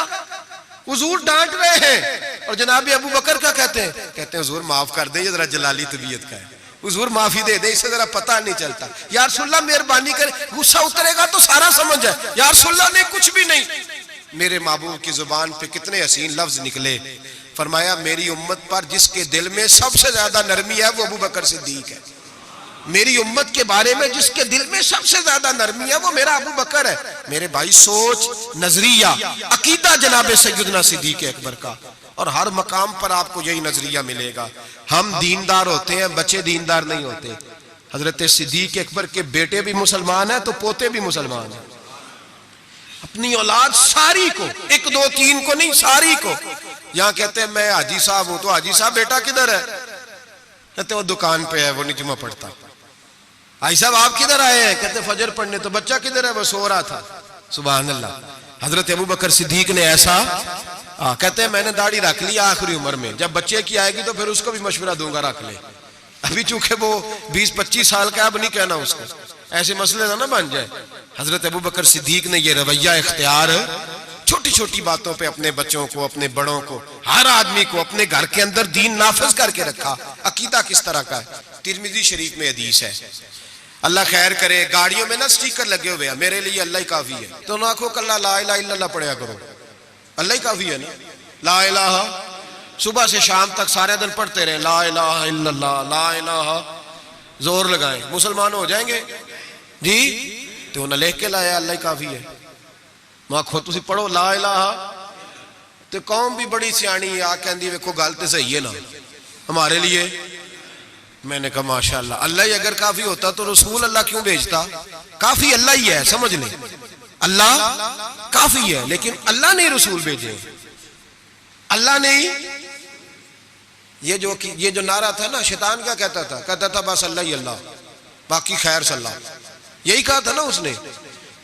हुजूर डांट रहे हैं और जनाब अबू बकर का कहते हैं हुजूर माफ कर दे, ये जरा जलाली तबीयत का है, हुजूर माफी दे दे, इससे जरा पता नहीं चलता। यार सुल्ला मेहरबानी कर, गुस्सा उतरेगा तो सारा समझ है। यार सुल्ला ने कुछ भी नहीं, मेरे महबूब की जुबान पे कितने हसीन लफ्ज निकले। फरमाया मेरी उम्मत पर जिसके दिल में सबसे ज्यादा नरमी है वो अबू बकर सिद्दीक है। मेरी उम्मत के बारे में जिसके दिल में सबसे ज्यादा नरमी है वो मेरा अबू बकर है। मेरे भाई सोच, नजरिया, अकीदा जनाब सैयदना सिद्दीक अकबर का, और हर मकाम पर आपको यही नजरिया मिलेगा। हम दीनदार होते हैं, बच्चे दीनदार नहीं होते। हजरत सिद्दीक अकबर के बेटे भी मुसलमान है तो पोते भी मुसलमान है। अपनी औलाद सारी को, एक दो तीन को नहीं, सारी को। यहाँ कहते हैं मैं हाजी साहब हूं, तो हाजी साहब बेटा किधर है? कहते वो दुकान पे है, वो नहीं जुमा पढ़ता। हाजी साहब आप किधर आए हैं? कहते फजर पढ़ने। तो बच्चा किधर है? वो सो रहा था। सुभान अल्लाह। हजरत अबू बकर सिद्दीक ने ऐसा कहते हैं मैंने दाढ़ी रख ली आखिरी उम्र में, जब बच्चे की आएगी तो फिर उसको भी मशवरा दूंगा रख ले। अभी चूंकि वो 20-25 साल का, अब नहीं कहना उसको, ऐसे मसले ना बन जाए। हजरत अबू बकर सिद्दीक ने यह रवैया इख्तियार छोटी छोटी बातों पे अपने बच्चों को, अपने बड़ों को, हर आदमी को अपने घर के अंदर दीन नाफिज करके रखा। अकीदा किस तरह का है? तिरमिजी शरीफ में हदीस है, अल्लाह खैर करे, गाड़ियों में ना स्टिकर लगे हुए हैं मेरे लिए अल्लाह ही काफी है, तो ना को कल्ला ला इलाहा इल्लल्लाह पढ़ा करो, अल्लाह ही काफी है ना। ला इलाहा सुबह से शाम तक सारे दिन पढ़ते रहे, ला इलाहा इल्लल्लाह, ला इलाहा, जोर लगाएं, मुसलमान हो जाएंगे जी। तो उन्हें लिख के लाया अल्लाह ही काफी है, मैं खुद तुम पढ़ो ला इलाहा। तो कौम भी बड़ी सियाणी आ कहती वेखो गल तो सही है ना हमारे लिए। मैंने कहा माशाअल्लाह, अल्लाह ही अगर काफी होता तो रसूल अल्लाह क्यों भेजता? काफी अल्लाह ही है, समझ लें, अल्लाह काफी है, लेकिन अल्लाह ने रसूल भेजे, अल्लाह ने ही। ये जो नारा था ना, शैतान क्या कहता था? कहता था बस अल्लाह ही अल्लाह, बाकी खैर सल्लाह, यही कहा था ना उसने।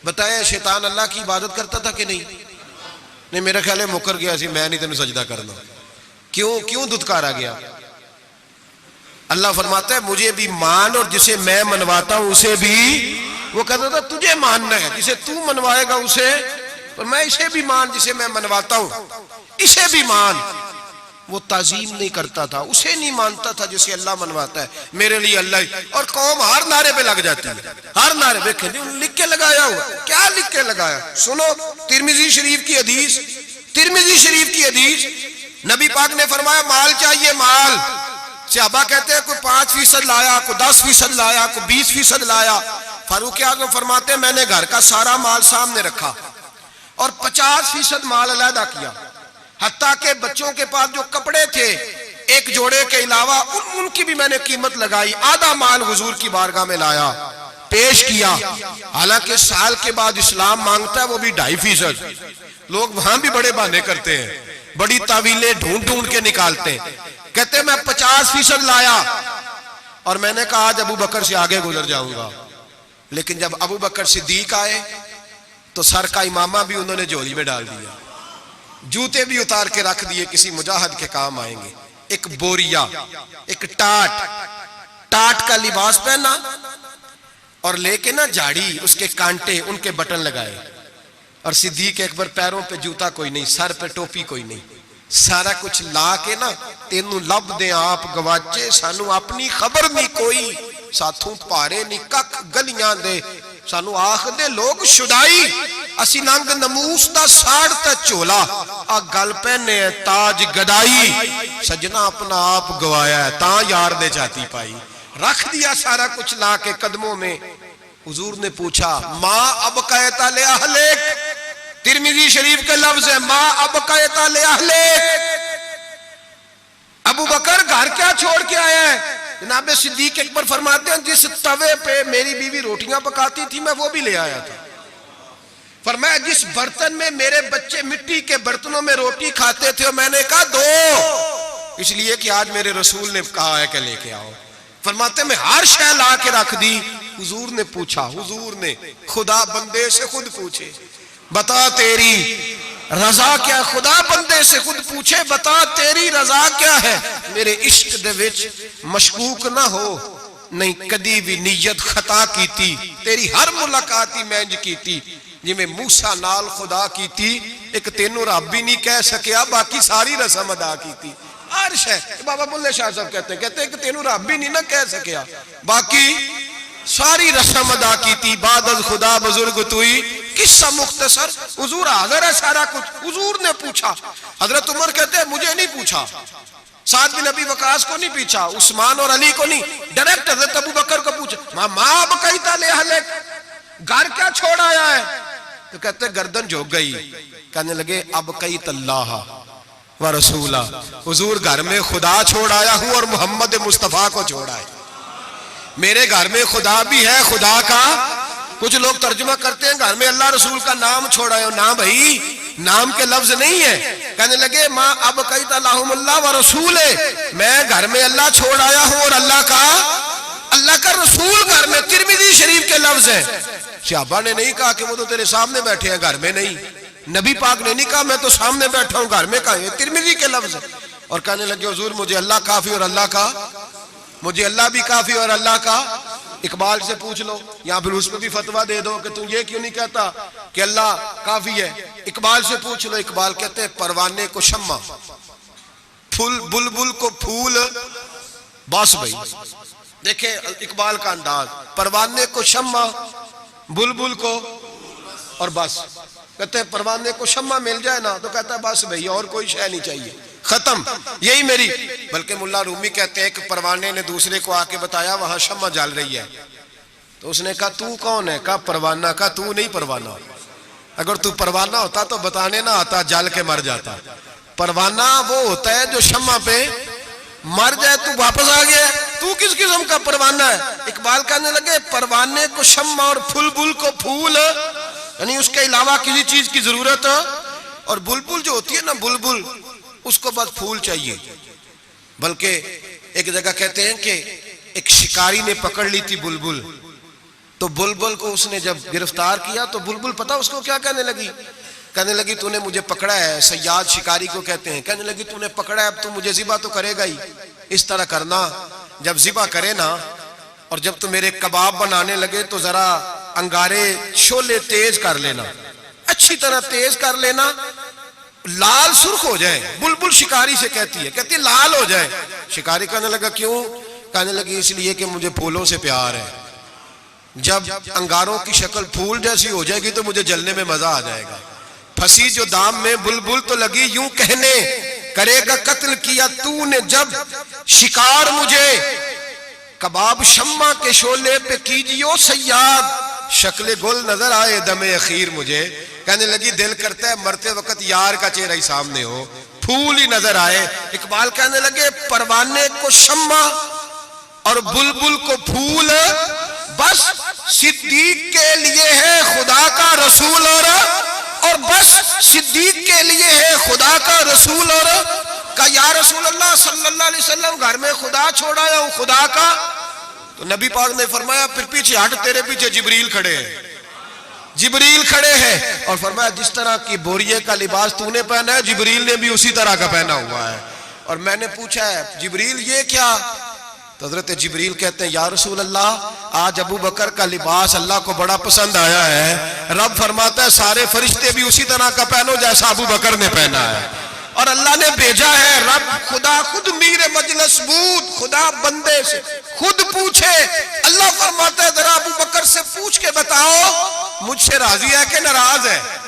बताया शैतान अल्लाह की इबादत करता था कि नहीं? नहीं, मेरा ख्याल है मुकर गया सी, मैं नहीं तेन सजदा करना। क्यों दुत्कारा गया? अल्लाह फरमाता है मुझे भी मान और जिसे मैं मनवाता हूं उसे भी। वो कहता था तुझे मानना है, जिसे तू मनवाएगा उसे, और मैं इसे भी मान जिसे मैं मनवाता हूं, इसे भी मान। वो ताजीम नहीं करता था, उसे नहीं मानता था जिसे अल्लाह मनवाता है, मेरे लिए अल्लाह ही। और कौम हर नारे पे लग जाती है, हर नारे देखे लिख के लगाया हुआ। क्या लिख के लगाया? सुनो तिरमिजी शरीफ की हदीस, तिरमिजी शरीफ की हदीस, नबी पाक ने फरमाया माल चाहिए, माल। सहाबा कहते हैं कोई 5% लाया, कोई 10% लाया, कोई 20% लाया। फारूक आज़म फरमाते हैं मैंने घर का सारा माल सामने रखा और 50% माल अलहदा किया, हत्ता के बच्चों के पास जो कपड़े थे एक जोड़े के अलावा उनकी भी मैंने कीमत लगाई। आधा माल हुजूर की बारगाह में लाया, पेश किया। हालांकि साल के बाद इस्लाम मांगता है वो भी 2.5%। लोग वहां भी बड़े बहाने करते हैं, बड़ी तावीलें ढूंढ के निकालते हैं। कहते मैं 50% लाया और मैंने कहा आज अबू बकर से आगे गुजर जाऊंगा। लेकिन जब अबू बकर सिद्दीक आए तो सर का इमामा भी उन्होंने झोली में डाल दिया, जूते भी उतार के रख दिए, किसी मुजाहिद के काम आएंगे। एक बोरिया, एक टाट का लिबास पहना, और लेके ना झाड़ी उसके कांटे उनके बटन लगाए। और सिद्दीक अकबर पैरों पे जूता कोई नहीं, सर पे टोपी कोई नहीं, सारा कुछ ला के ना तेनू लब दे आप गवाचे, सानू अपनी खबर नहीं कोई, साथों पारे नहीं कख गलियां दे, सानू आख दे लोग शुदाई, असी नंग नमूस दा साड़ ते झोला, आ गल पहने ताज गदाई, सजना अपना आप गवाया है ता यार दे जाती पाई। रख दिया सारा कुछ ला के कदमों में। हुजूर ने पूछा माँ अब कहता ले अहले, तिरमिजी शरीफ के लफ्ज है माँ अब कहता ले अहले, अबू बकर घर क्या छोड़ के आया है? जनाब सिद्दीक अकबर फरमाते हैं जिस तवे पे मेरी बीवी रोटियां पकाती थी मैं वो भी ले आया था। फरमाया जिस बर्तन में मेरे बच्चे मिट्टी के बर्तनों में रोटी खाते थे, मैंने कहा दो, इसलिए कि आज मेरे रसूल ने कहा है कि लेके आओ। फरमाते मैं हर शय ला के रख दी। हुजूर ने पूछा, हुजूर ने खुदा बंदे से खुद पूछे बता तेरी रजा क्या, खुदा बंदे से खुद पूछे बता तेरी रजा क्या है, मेरे इश्क दे विच मशकूक ना हो, नहीं कदी भी नीयत खता कीती, तेरी हर मुलाकात ही मैं इंज कीती जिवें मूसा नाल खुदा कीती, एक तेनू रब ही नहीं कह सकिया बाकी सारी रस्म अदा कीती। हर शय बाबा बुल्ले शाह साहब कहते हैं कि तेनू रब ही नहीं ना कह सकिया बाकी सारी रस्म अदा कीती, बादल खुदा बुजुर्ग तुई, किस्सा मुख्तसर, हुजूर हाजिर है सारा कुछ। हुजूर ने पूछा, हजरत उमर कहते हैं मुझे नहीं पूछा, साद बिन अबी वकास को नहीं पूछा, उस्मान और अली को नहीं, डायरेक्ट हजरत अबू बकर को पूछा माँ अब कही ताले हले, घर क्या छोड़ आया है? तो कहते गर्दन झुक गई, कहने लगे अब कई तल्लाह व रसूला, हुजूर घर में खुदा छोड़ आया हूं और मोहम्मद मुस्तफा को छोड़ आया, मेरे घर में खुदा भी है खुदा का। कुछ लोग तर्जुमा करते हैं घर में अल्लाह रसूल का नाम छोड़ा है, ना भाई नाम के लफ्ज नहीं है। कहने लगे माँ अब कई तल्लाह व रसूल है, मैं घर में अल्लाह छोड़ आया हूं और अल्लाह का रसूल घर में, तिरमिजी शरीफ के लफ्ज है। सहाबा ने नहीं कहा कि वो तो तेरे सामने बैठे हैं घर में नहीं, नबी पाक ने नहीं कहा मैं तो सामने बैठा हूं घर में, कहा तिरमिजी के लफ्ज है। और कहने लगे हुजूर मुझे अल्लाह काफी और अल्लाह का, मुझे अल्लाह भी काफी और अल्लाह का, इकबाल से पूछ लो या फिर उस पर भी फतवा दे दो कि तू ये क्यों नहीं कहता कि अल्लाह काफी है। इकबाल से पूछ लो, इकबाल कहते हैं परवाने को शम्मा, फूल बुलबुल को फूल, बस भाई देखे इकबाल का अंदाज, परवाने को शम्मा बुलबुल को और बस। कहते हैं परवाने को शम्मा मिल जाए ना तो कहता है बस भाई और कोई शय नहीं चाहिए, खत्म यही मेरी। बल्कि मुल्ला रूमी कहते हैं कि परवाने ने दूसरे को आके बताया वहां शम्मा जल रही है, तो उसने कहा तू कौन है? कहा परवाना। कहा तू नहीं परवाना, अगर तू परवाना होता तो बताने ना आता, जल के मर जाता। परवाना वो होता है जो शम्मा पे मर जाए, तू वापस आ गया, तू किस किस्म का परवाना है? इकबाल कहने लगे परवाने को शम्मा और फुलबुल को फूल, यानी उसके अलावा किसी चीज की जरूरत, और बुलबुल जो होती है ना बुलबुल, उसको बस फूल चाहिए। बल्कि एक जगह कहते हैं कि एक शिकारी ने पकड़ ली थी बुलबुल, तो बुलबुल को उसने जब गिरफ्तार किया तो बुलबुल पता उसको क्या कहने लगी? कहने लगी तूने मुझे पकड़ा है, सयाद शिकारी को कहते हैं, कहने लगी तूने पकड़ा है अब तू मुझे ज़िबा तो करेगा ही, इस तरह करना जब ज़िबा करे ना और जब तू मेरे कबाब बनाने लगे तो जरा अंगारे शोले तेज कर लेना, अच्छी तरह तेज कर लेना, लाल सुर्ख हो जाए। बुलबुल शिकारी से कहती है, कहती है लाल हो जाए। शिकारी कहने लगा क्यों? कहने लगी इसलिए कि मुझे फूलों से प्यार है, जब अंगारों की शक्ल फूल जैसी हो जाएगी तो मुझे जलने में मजा आ जाएगा। फंसी जो दाम में बुलबुल तो लगी यूं कहने, करेगा कत्ल किया तूने जब शिकार मुझे, कबाब शम्मा के शोले पे कीजियो सयाद, शक्ल गुल नजर आए दमे अखीर मुझे। कहने लगी दिल करता है मरते वक्त यार का चेहरा ही सामने हो, फूल ही नजर आए। इकबाल कहने लगे परवाने को शम्मा और बुलबुल को फूल, बस सिद्दीक के लिए है खुदा का रसूल, और बस सिद्दीक के लिए है खुदा का रसूल। और का या रसूल अल्लाह सल्लल्लाहु अलैहि वसल्लम घर में खुदा छोड़ाया हूं खुदा का, तो नबी पाक ने फरमाया फिर पीछे हट, तेरे पीछे जिब्रील खड़े हैं, जिब्रील खड़े हैं। और फरमाया जिस तरह की बोरिये का लिबास तूने पहना है जिब्रील ने भी उसी तरह का पहना हुआ है। और मैंने पूछा है जिब्रील ये क्या? तो हजरत जिब्रील कहते हैं या रसूल अल्लाह, आज अबू बकर का लिबास अल्लाह को बड़ा पसंद आया है। रब फरमाता है सारे फरिश्ते भी उसी तरह का पहनो जैसा अबू बकर ने पहना है। और अल्लाह ने भेजा है, रब खुदा खुद मीर मजलिस बूद, खुदा बंदे से खुद पूछे। अल्लाह फरमाता है जरा अबू बकर से पूछ के बताओ मुझसे राजी है कि नाराज है।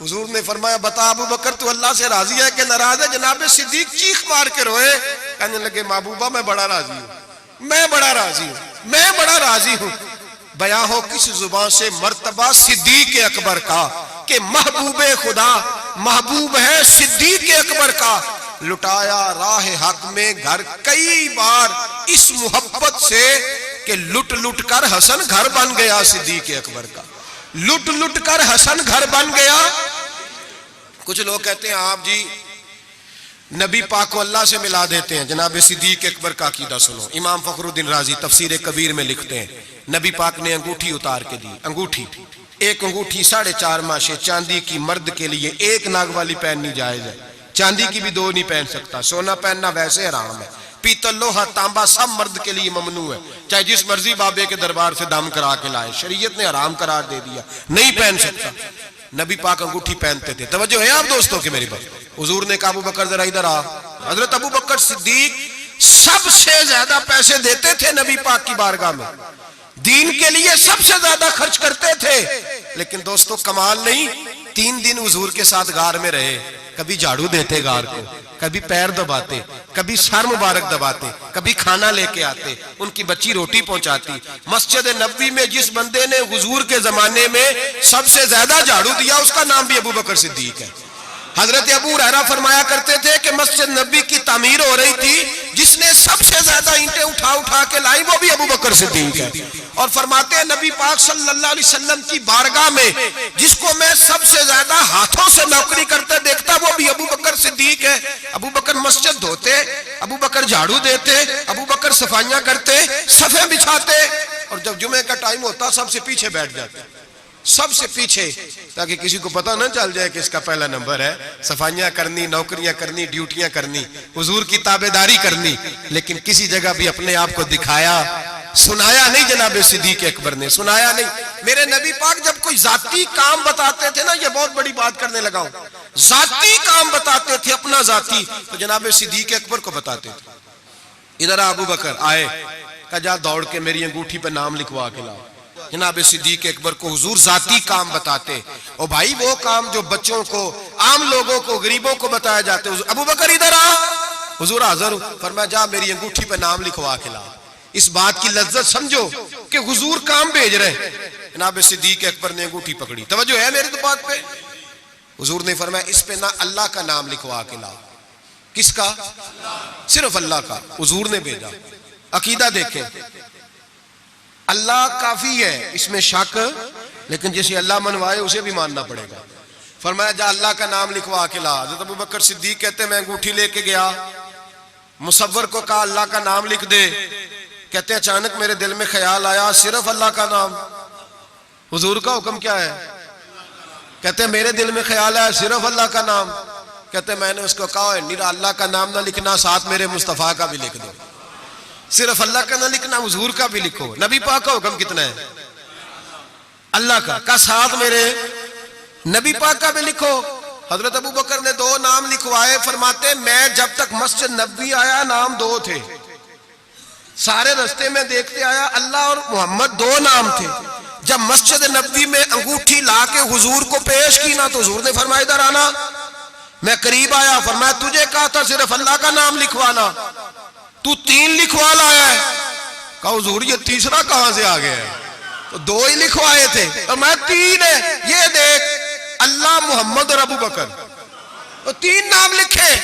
हुजूर ने फरमाया बता अबू बकर तू अल्लाह से राजी है कि नाराज है। जनाब सिद्दीक चीख मार के रोए, कहने लगे महबूबा मैं बड़ा राजी हूं, मैं बड़ा राजी हूं, मैं बड़ा राजी हूं। बयां हो किस जुबान से मर्तबा सिद्दीक अकबर का कि महबूबे खुदा महबूब है सिद्दीक अकबर का। लुटाया राह हक में घर कई बार इस मोहब्बत से कि लुट लुट कर हसन घर बन गया। सिद्दीक अकबर का लुट लुट कर हसन घर बन गया। कुछ लोग कहते हैं आप जी नबी पाक को अल्लाह से मिला देते हैं। जनाब सिद्दीक अकबर का अकीदा सुनो। इमाम फखरुद्दीन राजी तफसीर कबीर में लिखते हैं नबी पाक ने अंगूठी उतार के दी। अंगूठी, एक अंगूठी 4.5 माशे चांदी की मर्द के लिए एक नाग वाली पहननी जायज है। चांदी की भी 2 नहीं पहन सकता। सोना पहनना वैसे हराम है। पीतल लोहा तांबा सब मर्द के लिए ममनू है, चाहे जिस मर्जी बाबे के दरबार से दम करा के लाए। शरीयत ने हराम करार दे दिया, नहीं पहन सकता। नबी पाक अंगूठी पहनते थे। तवज्जो है आप दोस्तों की मेरी बात। हुजूर ने कहा अबू बकर जरा इधर आ। हजरत अबू बकर सिद्दीक सबसे ज्यादा पैसे देते थे नबी पाक की बारगाह में, दीन के लिए सबसे ज्यादा खर्च करते थे। लेकिन दोस्तों कमाल नहीं, 3 दिन हुजूर के साथ गार में रहे। कभी झाड़ू देते गार को, कभी पैर दबाते, कभी सर मुबारक दबाते, कभी खाना लेके आते, उनकी बच्ची रोटी पहुंचाती। मस्जिद नबवी में जिस बंदे ने हुजूर के जमाने में सबसे ज्यादा झाड़ू दिया उसका नाम भी अबू बकर सिद्दीक है। हजरत अबू हुरैरा फरमाया करते थे कि मस्जिद नबी की तामीर हो रही थी, जिसने सबसे ज्यादा ईंटें उठा उठा के लाई वो भी अबू बकर सिद्दीक है। और फरमाते हैं नबी पाक सल्लल्लाहु अलैहि वसल्लम की बारगाह में जिसको मैं सबसे ज्यादा हाथों से नौकरी करते देखता वो भी अबू बकर सिद्दीक है। अबू बकर मस्जिद धोते, अबू बकर झाड़ू देते, अबू बकर सफाइयां करते, सफे बिछाते, और जब जुमे का टाइम होता सबसे पीछे बैठ जाते, सबसे पीछे, ताकि किसी को पता ना चल जाए कि इसका पहला नंबर है। सफाइयां करनी, नौकरियां करनी, ड्यूटियां करनी, हुजूर की ताबेदारी करनी। लेकिन किसी जगह भी अपने आप को दिखाया, सुनाया नहीं। जनाब सिद्दीक अकबर ने सुनाया नहीं। मेरे नबी पाक जब कोई जाती काम बताते थे ना, ये बहुत बड़ी बात करने लगा हूं, जाती काम बताते थे अपना जाती, तो जनाब सिद्दीक अकबर को बताते थे। इधर अबू बकर आए, कहा जा दौड़ के मेरी अंगूठी पे नाम लिखवा के लाओ। जनाब सिद्दीक अकबर को हुजूर जाती काम बताते। और भाई वो काम जो बच्चों को, आम लोगों को, गरीबों को बताया जाते। अबू बकर इधर आ। हुजूर हाजिर। फरमाया जा मेरी अंगूठी पे नाम लिखवा के ला। इस बात की लज्जत समझो कि हुजूर काम भेज रहे। जनाब सिद्दीक अकबर ने अंगूठी पकड़ी। तवज्जो है मेरी तो बात पे। हुजूर ने फरमाया इस पे ना अल्लाह का नाम लिखवा के ला। किसका? सिर्फ अल्लाह का। हुजूर ने भेजा। अकीदा देखें, अल्लाह काफी है, इसमें शक, लेकिन जिसे अल्लाह मनवाए उसे भी मानना पड़ेगा। फरमाया जा अल्लाह का नाम लिखवा के ला। हज़रत अबू बकर सिद्दीक कहते मैं अंगूठी लेके गया, मुसव्वर को कहा अल्लाह का नाम लिख दे। कहते अचानक मेरे दिल में ख्याल आया सिर्फ अल्लाह का नाम। हुजूर का हुक्म क्या है? कहते मेरे दिल में ख्याल आया सिर्फ अल्लाह का नाम। कहते मैंने उसको कहा निरा अल्लाह का नाम ना लिखना, साथ मेरे मुस्तफा का भी लिख दो। सिर्फ अल्लाह का ना लिखना, हुजूर का भी लिखो। नबी पाक का हुक्म कितना है? अल्लाह का साथ मेरे नबी पाक का भी लिखो। हजरत अबू बकर ने 2 नाम लिखवाए। फरमाते मैं जब तक मस्जिद नबवी आया नाम 2 थे, सारे रास्ते में देखते आया अल्लाह और मोहम्मद 2 नाम थे। जब मस्जिद नबवी में अंगूठी ला के हुजूर को पेश की ना, तो हुजूर ने फरमाया इधर आना। मैं करीब आया, फरमाया तुझे कहा था सिर्फ अल्लाह का नाम लिखवाना, तू 3 लिखवा लाया है। कहा हुजूर ये तीसरा कहां से आ गया है? तो 2 ही लिखवाए थे, तो मैं 3 है। ये देख अल्लाह, मोहम्मद और अबू बकर, तो 3 नाम लिखे।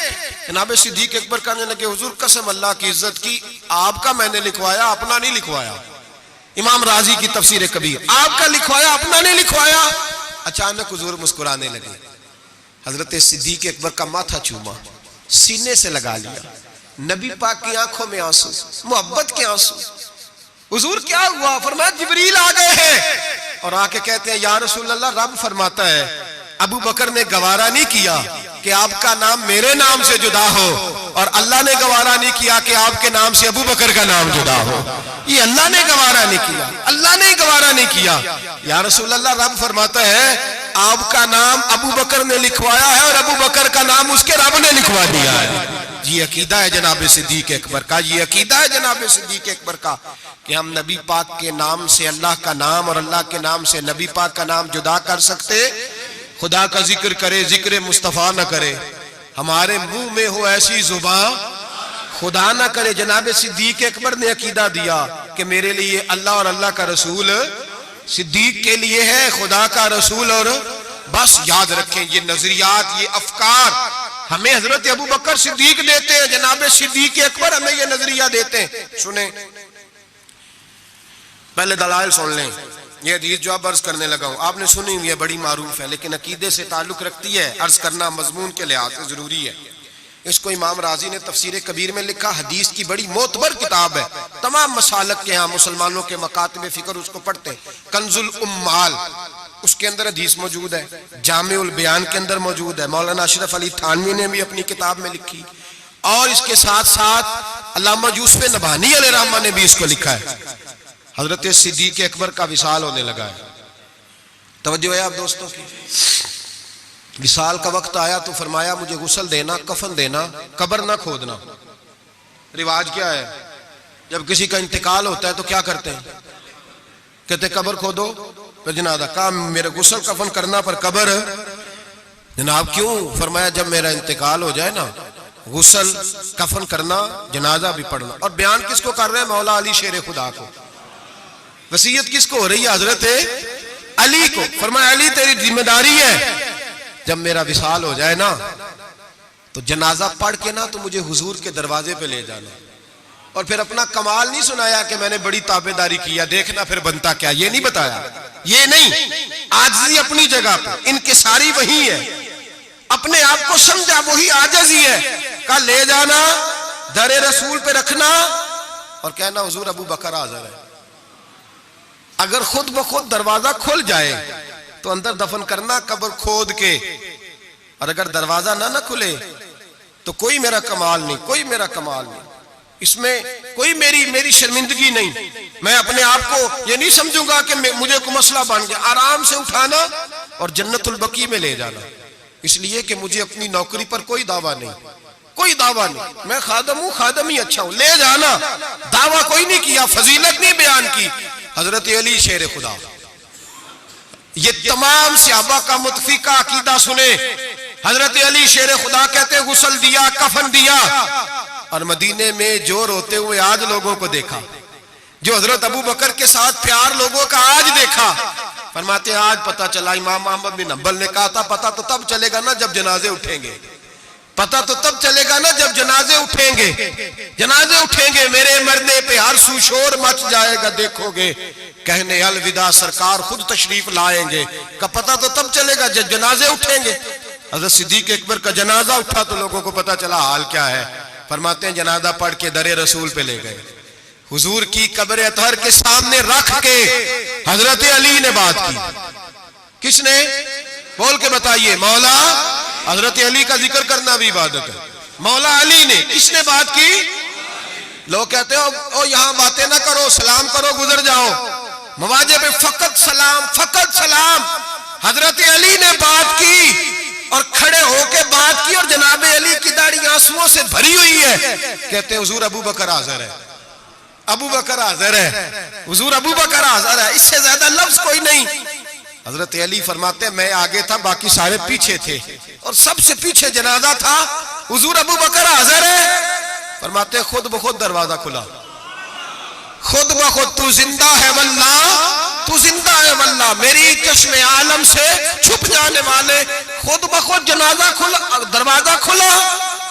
जनाब सिद्दीक अकबर कहने लगे हुजूर कसम अल्लाह की इज्जत की, आपका मैंने लिखवाया, अपना नहीं लिखवाया। इमाम राजी की तफसीर कबीर, आपका लिखवाया, अपना नहीं लिखवाया। अचानक हुजूर मुस्कुराने लगे। हजरत सिद्दीक अकबर का माथा चूमा, सीने से लगा लिया। नबी पाक की आंखों में आंसू, मोहब्बत के आंसू। हुजूर क्या हुआ? फरमाया जिब्रील आ गए हैं और आके कहते हैं या रसूल अल्लाह, रब फरमाता है अबू बकर ने गवारा नहीं किया कि आपका नाम मेरे नाम से जुदा हो और अल्लाह ने गवारा नहीं किया कि आपके नाम से अबू बकर का नाम जुदा हो। ये अल्लाह ने गवारा नहीं किया, अल्लाह ने गवारा नहीं किया। या रसूल अल्लाह, रब फरमाता है आपका नाम अबू बकर ने लिखवाया है और अबू बकर का नाम उसके रब ने लिखवा दिया है। ये अकीदा है जनाब सिद्दीक अकबर का, ये अकीदा है जनाब सिद्दीक अकबर का कि हम नबी पाक के नाम से अल्लाह का नाम और अल्लाह के नाम से नबी पाक का नाम जुदा कर सकते। खुदा का जिक्र करे, जिक्र मुस्तफ़ा न करे, हमारे मुंह में हो ऐसी जुबान खुदा ना करे। जनाब सिद्दीक अकबर ने अकीदा दिया कि मेरे लिए अल्लाह और अल्लाह का रसूल सिद्दीक के लिए है, खुदा का रसूल। और बस याद रखें ये नजरियात, ये अफकार हमें हजरत अबू बकर सिद्दीक देते हैं, जनाब सिद्दीक अकबर हमें ये नजरिया देते हैं। सुने, पहले दलाइल सुन लें। ये हदीस जो अब अर्ज करने लगा हूं आपने सुनी हुई है, बड़ी मारूफ है, लेकिन अकीदे से ताल्लुक रखती है, अर्ज करना मजमून के लिहाज से जरूरी है। इसको इमाम राजी ने तफसीर कबीर में लिखा, हदीस की बड़ी मोतबर किताब है, तमाम मसालक के यहाँ मुसलमानों के मकातिब फिक्र उसको पढ़ते हैं। कंजुल उम्माल उसके अंदर हदीस मौजूद है, जामिउल बयान के अंदर मौजूद है, मौलाना अशरफ अली थानवी ने भी अपनी किताब में लिखी, और इसके साथ साथ अल्लामा यूसुफ नबानी अलैहिर्रहमा ने भी इसको लिखा है। हजरत सिद्दीक अकबर का विसाल होने लगा है। तवज्जो है आप दोस्तों की। विसाल का वक्त आया तो फरमाया मुझे गुस्ल देना, कफन देना, कब्र ना खोदना। रिवाज क्या है, जब किसी का इंतकाल होता है तो क्या करते हैं, कहते कब्र खोदो फिर जनाजा। कहा मेरे गुस्ल कफन करना पर कब्र, जनाब क्यों? फरमाया जब मेरा इंतकाल हो जाए ना, गुस्ल कफन करना, जनाजा भी पढ़ना। और बयान किसको कर रहे हैं? मौला अली शेर खुदा को। वसीयत किसको हो रही है? हजरत अली को। फरमाया अली तेरी जिम्मेदारी है, जब मेरा विसाल हो जाए ना तो जनाजा पढ़ के ना तो मुझे हुजूर के दरवाजे पे ले जाना। और फिर अपना कमाल नहीं सुनाया कि मैंने बड़ी ताबेदारी किया, देखना फिर बनता क्या, ये नहीं बताया, ये नहीं। आजिज़ी अपनी जगह पे, इनके सारी वही है, अपने आप को समझा वही आजिज़ी है। कहा ले जाना, दरे रसूल पे रखना और कहना हुजूर अबू बकर हाज़िर है। अगर खुद ब खुद दरवाजा खुल जाए तो अंदर दफन करना कब्र खोद के, और अगर दरवाजा ना खुले तो कोई मेरा कमाल नहीं, कोई मेरा कमाल नहीं, इसमें कोई मेरी शर्मिंदगी नहीं। मैं अपने आप को ये नहीं समझूंगा कि मुझे कोई मसला बन गया। आराम से उठाना और जन्नतुल बकी में ले जाना, इसलिए कि मुझे अपनी नौकरी पर कोई दावा नहीं, कोई दावा नहीं, मैं खादम हूं, खादम ही अच्छा हूं, ले जाना। दावा कोई नहीं किया, फजीलत नहीं बयान की। हजरत अली शेर खुदा, ये तमाम सहाबा का मुतफिका अकीदा सुने। हजरत अली शेर खुदा कहते गुस्ल दिया, कफन दिया, और मदीने में जो रोते हुए आज लोगों को देखा, जो हजरत अबू बकर के साथ प्यार लोगों का आज देखा। फरमाते आज पता चला, इमाम अहमद बिन हंबल ने कहा था पता तो तब चलेगा ना जब जनाजे उठेंगे, पता तो तब चलेगा ना जब जनाजे उठेंगे। जनाजे उठेंगे मेरे मरने पे हर सुशोर मच जाएगा, देखोगे कहने अलविदा सरकार खुद तशरीफ लाएंगे। का पता तो तब चलेगा जब जनाजे उठेंगे। हज़रत सिद्दीक अकबर का जनाजा उठा तो लोगों को पता चला हाल क्या है। फरमाते हैं जनाजा पढ़ के दरे रसूल पे ले गए, हुजूर की कब्र अतहर के सामने रख के हजरत अली ने बात की। किसने? बोल के बताइए। मौला हजरत अली का जिक्र करना भी इबादत है। मौला अली ने, किसने बात की? लोग कहते हो ओ यहां बातें ना करो, सलाम करो, गुजर जाओ। मवाजे पे फकत सलाम, फकत सलाम। हजरत अली ने बात की और खड़े होके बात की, और जनाब अली की दाढ़ी आंसुओं से भरी हुई है। कहते हैं हुजूर अबू बकर हाजिर है, अबू बकर हाजिर है, हुजूर अबू बकर हाजिर है। इससे ज्यादा लफ्ज कोई नहीं। हजरत अली फरमाते मैं आगे था, बाकी सारे पीछे थे, और सबसे पीछे जनाजा था, हुजूर अबू बकर हाजिर है। फरमाते खुद ब खुद दरवाजा खुला, खुद ब खुद तू जिंदा है वल्ला, तू जिंदा है वल्ला, मेरी चश्मे आलम से छुप जाने वाले। खुद ब खुद जनाजा खुला, दरवाजा खुला,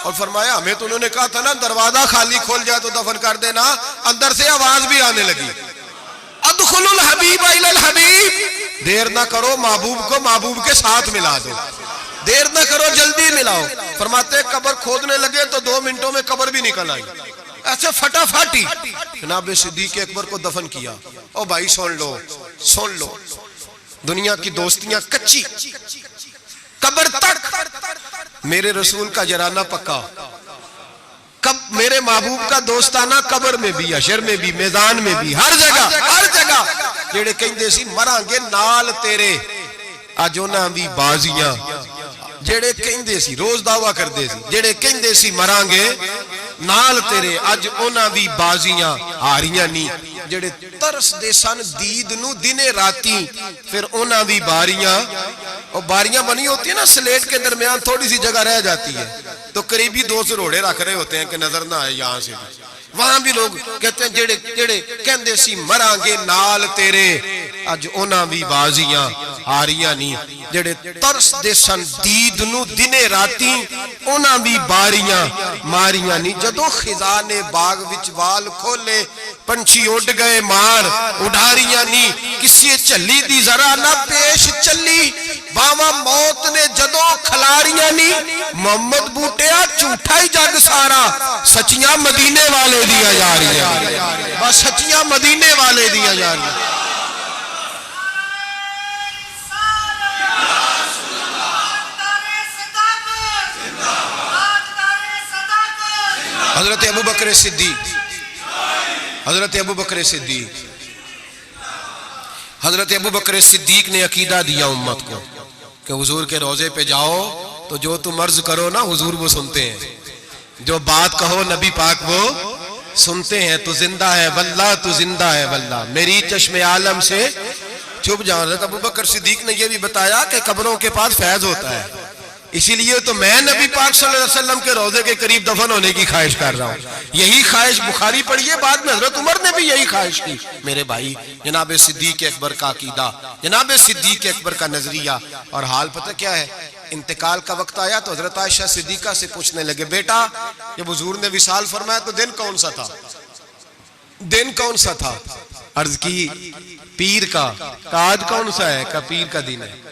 और फरमाया हमें तो उन्होंने कहा था ना दरवाजा खाली खोल जाए तो दफन कर देना। अंदर से आवाज भी आने लगी, अदखुलुल हबीब इलल हबीब, देर ना करो महबूब को महबूब के साथ मिला दो, देर ना करो जल्दी मिलाओ। फरमाते कब्र खोदने लगे तो 2 मिनटों में कब्र भी निकल आई, ऐसे फटाफटी। जनाब सिद्दीक अकबर को दफन किया। ओ भाई सुन लो, सुन लो, दुनिया की दोस्तियां कच्ची, कब्र तक मेरे रसूल का जराना पक्का। कब मेरे महबूब का दोस्ताना कब्र में भी, हशर में भी, मैदान में भी, हर जगह जेड़े कहंदे सी मरांगे नाल तेरे, अज उन्हां दी बाजियां जेड़े कहंदे सी रोज दावा करदे सी, जेड़े कहंदे सी मरांगे नाल तेरे, अज उन्हां दी बाजियां हारियां नहीं। जेड़े तरसदे सन दीद नू दिने राती, फिर उन्हां दी बारियां, और बारियां बनी होती है ना स्लेट के दरमियान थोड़ी सी जगह रह जाती है, तो करीबी 2 रोड़े रख रहे होते हैं कि नजर ना आए यहां से भी। वहां भी लोग कहते हैं जेड़े जेड़े कहंदे सी मरांगे नाल तेरे, अज उन्हां दी बाजियां हारियां नहीं। जेड़े तरसदे सन दीद नू दिने राती, उन्हां दी बारियां मारियां नहीं। जदों खिजा ने बाग विच वाल खोले, पंछी उड़ गए मार उड़ारियां नहीं। किसी झल्ली दी जरा ना पेश चली, बावा मौत ने जदों खलारियां नहीं। मोहम्मद बूटिया झूठा ही जग सारा, सच्चियां मदीने वाले दिया जा रही, बस सच्चियां मदीने वाले दिया जा रही। हजरत अबू बकर सिद्दीक, हजरत अबू बकर सिद्दीक, हजरत अबू बकर सिद्दीक ने अकीदा दिया उम्मत को कि हुजूर के रोजे पे जाओ तो जो तुम अर्ज करो ना हुजूर वो सुनते हैं, जो बात कहो नबी पाक वो सुनते हैं। तू जिंदा है वल्लाह, तू जिंदा है वल्लाह, मेरी चश्मे आलम से छुप जाओ। हजरत अबू बकर सिद्दीक ने यह भी बताया कि कब्रों के पास फैज होता है, इसीलिए तो मैं नबी पाक सल्लल्लाहु अलैहि वसल्लम के रोजे के करीब दफन होने की ख्वाहिश कर रहा हूँ। यही ख्वाहिश बुखारी पढ़िए, बाद में हजरत उमर ने भी यही ख्वाहिश की। मेरे भाई जनाब सिद्दीक अकबर का अकीदा, जनाब सिद्दीक अकबर का नजरिया, और हाल पता क्या है, इंतकाल का वक्त आया तो हजरत आयशा सिद्दीका से पूछने लगे, बेटा जब हुजूर ने विसाल फरमाया तो दिन कौन सा था, दिन कौन सा था? अर्ज की पीर का। आज कौन सा है? का पीर का दिन है।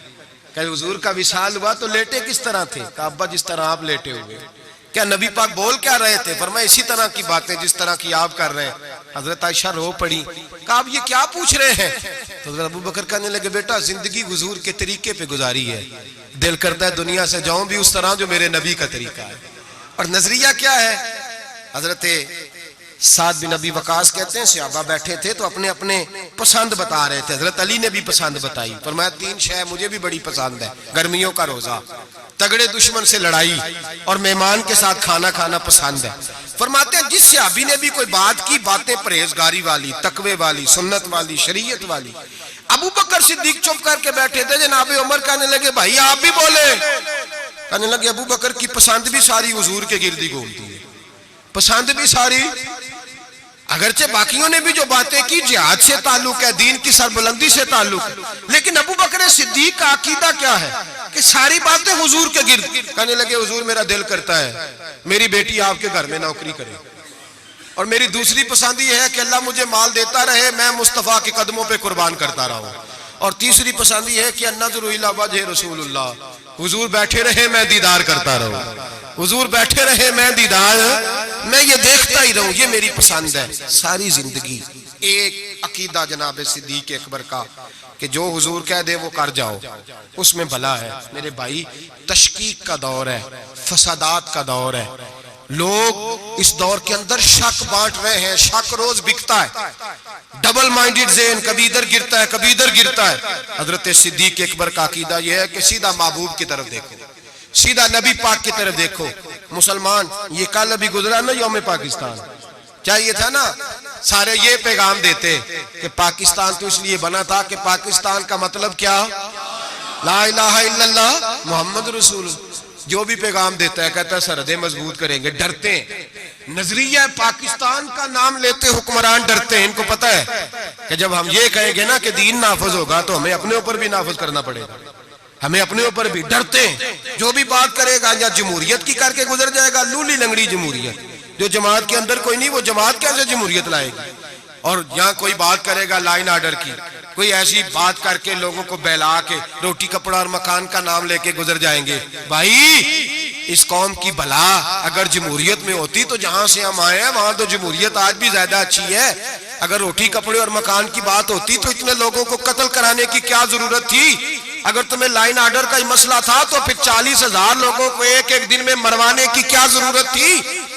क्या हुजूर का विशाल हुआ तो लेटे किस तरह थे? का अब्बा जिस तरह आप लेटे हुए। क्या नबी पाक बोल क्या रहे थे? फरमाया इसी तरह की बातें जिस तरह की आप कर रहे हैं। हजरत आयशा रो पड़ी, कहा आप ये क्या पूछ रहे हैं? तो हजरत अबू बकर कहने लगे, बेटा जिंदगी हुजूर के तरीके पे गुजारी है, दिल करता है दुनिया से जाऊं भी उस तरह जो मेरे नबी का तरीका है। और नजरिया क्या है? हजरत साद बिन अबी वकास कहते हैं सहाबा बैठे थे तो अपने अपने पसंद बता रहे थे। हजरत अली ने भी पसंद बताई, फरमाया 3 शय मुझे भी बड़ी पसंद है, गर्मियों का रोजा, तगड़े दुश्मन से लड़ाई और मेहमान के साथ खाना खाना पसंद है। फरमाते हैं जिस सहाबी ने भी कोई बात की, बातें परहेजगारी वाली, तकवे वाली, सुन्नत वाली, शरीयत वाली। अबू बकर सिद्दीक चुप करके बैठे थे। जनाब उमर कहने लगे, भाई आप भी बोले। कहने लगे, अबू बकर की पसंद भी सारी हुजूर के गिर्द घूमती है, पसंद भी सारी। अगरचे बाकियों ने भी जो बातें की जिहाद से ताल्लुक है, दीन की सरबुलंदी से ताल्लुक है, लेकिन अबू बकर सिद्दीक का अकीदा क्या है कि सारी बातें हुजूर के गिर्द। कहने लगे, हुजूर मेरा दिल करता है मेरी बेटी आपके घर में नौकरी करे, और मेरी दूसरी पसंद ये है कि अल्लाह मुझे माल देता रहे, मैं मुस्तफा के कदमों पे कुर्बान करता रहूं, और तीसरी पसंद ये है कि अन्नज़ुरु इला वजह रसूलुल्लाह, हुजूर बैठे रहे मैं दीदार करता रहूं, हुजूर बैठे रहे मैं दीदार, मैं ये देखता ही रहूं, ये मेरी पसंद है सारी जिंदगी। एक अकीदा जनाब सिद्दीक अकबर का कि जो हुजूर कह दे वो कर जाओ, उसमें भला है। मेरे भाई तशकीक का दौर है, फसादात का दौर है, लोग इस दौर के अंदर शक बांट रहे हैं, शक रोज बिकता है, डबल माइंडेड ज़हन, कभी इधर गिरता है कभी इधर गिरता है। हजरत सिद्दीक अकबर का अकीदा यह है कि सीधा महबूब की तरफ देखो, सीधा नबी पाक की तरफ देखो। मुसलमान ये कल अभी गुजरा ना यौम पाकिस्तान, चाहिए था ना सारे ये पैगाम देते कि पाकिस्तान तो इसलिए बना था कि पाकिस्तान का मतलब क्या, ला इलाहा इल्लल्लाह मुहम्मद रसूल। जो भी पैगाम देता है कहता है सरहदें मजबूत करेंगे, डरते हैं। नजरिया पाकिस्तान का नाम लेते हुक्मरान डरते हैं, इनको पता है कि जब हम ये कहेंगे ना कि दीन नाफज होगा तो हमें अपने ऊपर भी नाफज करना पड़ेगा, हमें अपने ऊपर भी डरते हैं। जो भी बात करेगा या जमहूरियत की करके गुजर जाएगा, लूली लंगड़ी जमहूरियत, जो जमात के अंदर कोई नहीं, वो जमात कैसे जमहूरियत लाएगी। और यहाँ कोई बात करेगा लाइन आर्डर की, कोई ऐसी बात करके लोगों को बहला के रोटी कपड़ा और मकान का नाम लेके गुजर जाएंगे। भाई इस कौम की भला अगर जमहूरियत में होती तो जहां से हम आए हैं वहां तो जमहूरियत आज भी ज्यादा अच्छी है। अगर रोटी कपड़े और मकान की बात होती तो इतने लोगों को कत्ल कराने की क्या जरूरत थी। अगर तुम्हें लाइन आर्डर का ही मसला था तो फिर 40,000 लोगों को एक एक दिन में मरवाने की क्या जरूरत थी।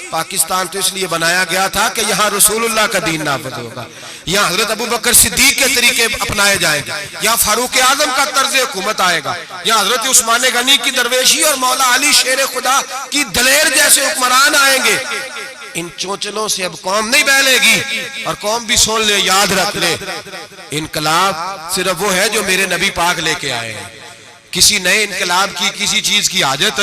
पाकिस्तान तो इसलिए बनाया गया था कि यहाँ रसूलुल्लाह का दीन नाफिज होगा, यहाँ हजरत अबू बकर सिद्दीक के तरीके अपनाए जाएंगे, यहाँ फारूक आजम का तर्ज हुकूमत आएगा, यहाँ हजरत उस्मान गनी की दरवेशी और मौला अली शेर खुदा की दलेर जैसे हुक्मरान आएंगे। इन चोचलों से अब कौम नहीं बहलेगी, और कौम भी सुन ले, याद रख ले, इनकलाब सिर्फ वो है जो मेरे नबी पाक लेके आए हैं। किसी नए इनकलाब की, किसी चीज की हाजत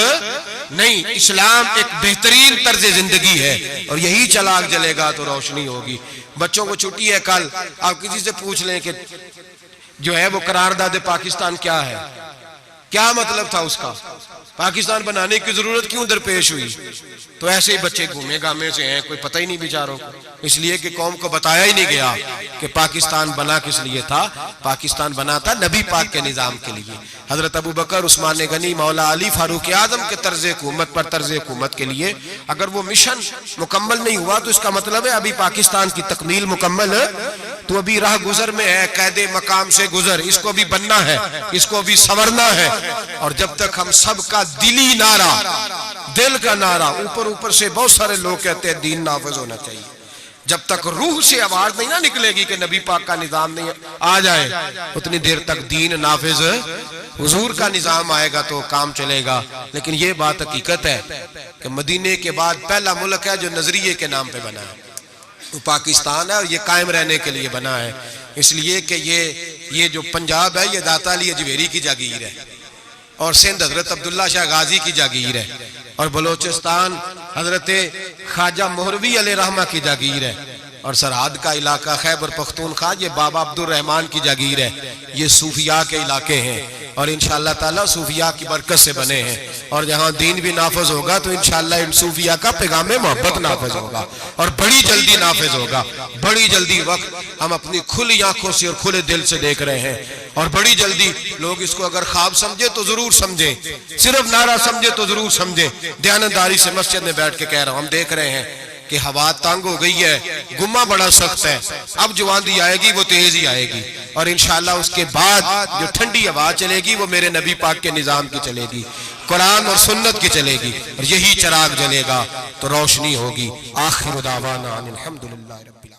नहीं। इस्लाम एक बेहतरीन तर्ज जिंदगी है, और यही चलाक जलेगा तो रोशनी होगी। बच्चों को छुट्टी है कल, आप किसी से पूछ लें कि जो है वो करारदाद पाकिस्तान क्या है, क्या मतलब था उसका, पाकिस्तान बनाने की जरूरत क्यों दरपेश हुई, तो ऐसे ही बच्चे घूमे गामे से हैं, कोई पता ही नहीं बेचारों को, इसलिए कि कौम को बताया ही नहीं गया कि पाकिस्तान बना किस लिए था। पाकिस्तान बना था नबी पाक के निजाम के लिए, हजरत अबू बकर, उस्मान गनी, मौला अली, फारूक आजम के तर्ज हुकूमत पर, तर्ज हुकूमत के लिए। अगर वो मिशन मुकम्मल नहीं हुआ तो इसका मतलब है अभी पाकिस्तान की तकमील मुकम्मल तो अभी राह गुजर में है, कैदे मकाम से गुजर, इसको भी बनना है, इसको भी संवरना है। और जब तक हम सबका दिली नारा, दिल का नारा, ऊपर ऊपर से बहुत सारे लोग कहते हैं दीन नाफिज होना चाहिए, जब तक रूह से आवाज नहीं ना निकलेगी कि नबी पाक का निजाम नहीं आ जाए, उतनी देर तक दीन नाफिज, हुजूर का निजाम आएगा तो काम चलेगा। लेकिन ये बात हकीकत है कि मदीने के बाद पहला मुल्क है जो नजरिए के नाम पे बना है, तो पाकिस्तान है, और ये कायम रहने के लिए बना है। इसलिए कि ये जो पंजाब है ये दाता अली अजमेरी की जागीर है, और सिंध हजरत अब्दुल्ला शाह गाजी की जागीर है, और बलोचिस्तान हजरत ख्वाजा मोहरवी अलैहि रहमा की जागीर है, और सरहद का इलाका खैबर पख्तूनख्वा ये बाबा अब्दुल रहमान की जागीर है। ये सूफिया के इलाके हैं, और इंशाअल्लाह ताला सूफिया की बरकत से बने हैं, और जहाँ दीन भी नाफिज होगा तो इंशाअल्लाह इन सूफिया का पैगाम मोहब्बत नाफिज होगा, और बड़ी जल्दी नाफिज होगा। बड़ी जल्दी वक्त हम अपनी खुली आंखों से और खुले दिल से देख रहे हैं, और बड़ी जल्दी लोग इसको अगर ख्वाब समझे तो जरूर समझे, सिर्फ नारा समझे तो जरूर समझे। दयानतदारी से मस्जिद में बैठ के कह रहा हूं, हम देख रहे हैं कि हवा तंग हो गई है, गुम्मा बड़ा सख्त है, अब जो आंधी आएगी वो तेज ही आएगी, और इंशाअल्लाह उसके बाद जो ठंडी हवा चलेगी वो मेरे नबी पाक के निजाम की चलेगी, कुरान और सुन्नत की चलेगी, और यही चिराग जलेगा तो रोशनी होगी। आखिर दावाना अनिल हम्दुलिल्लाहि रब्बिल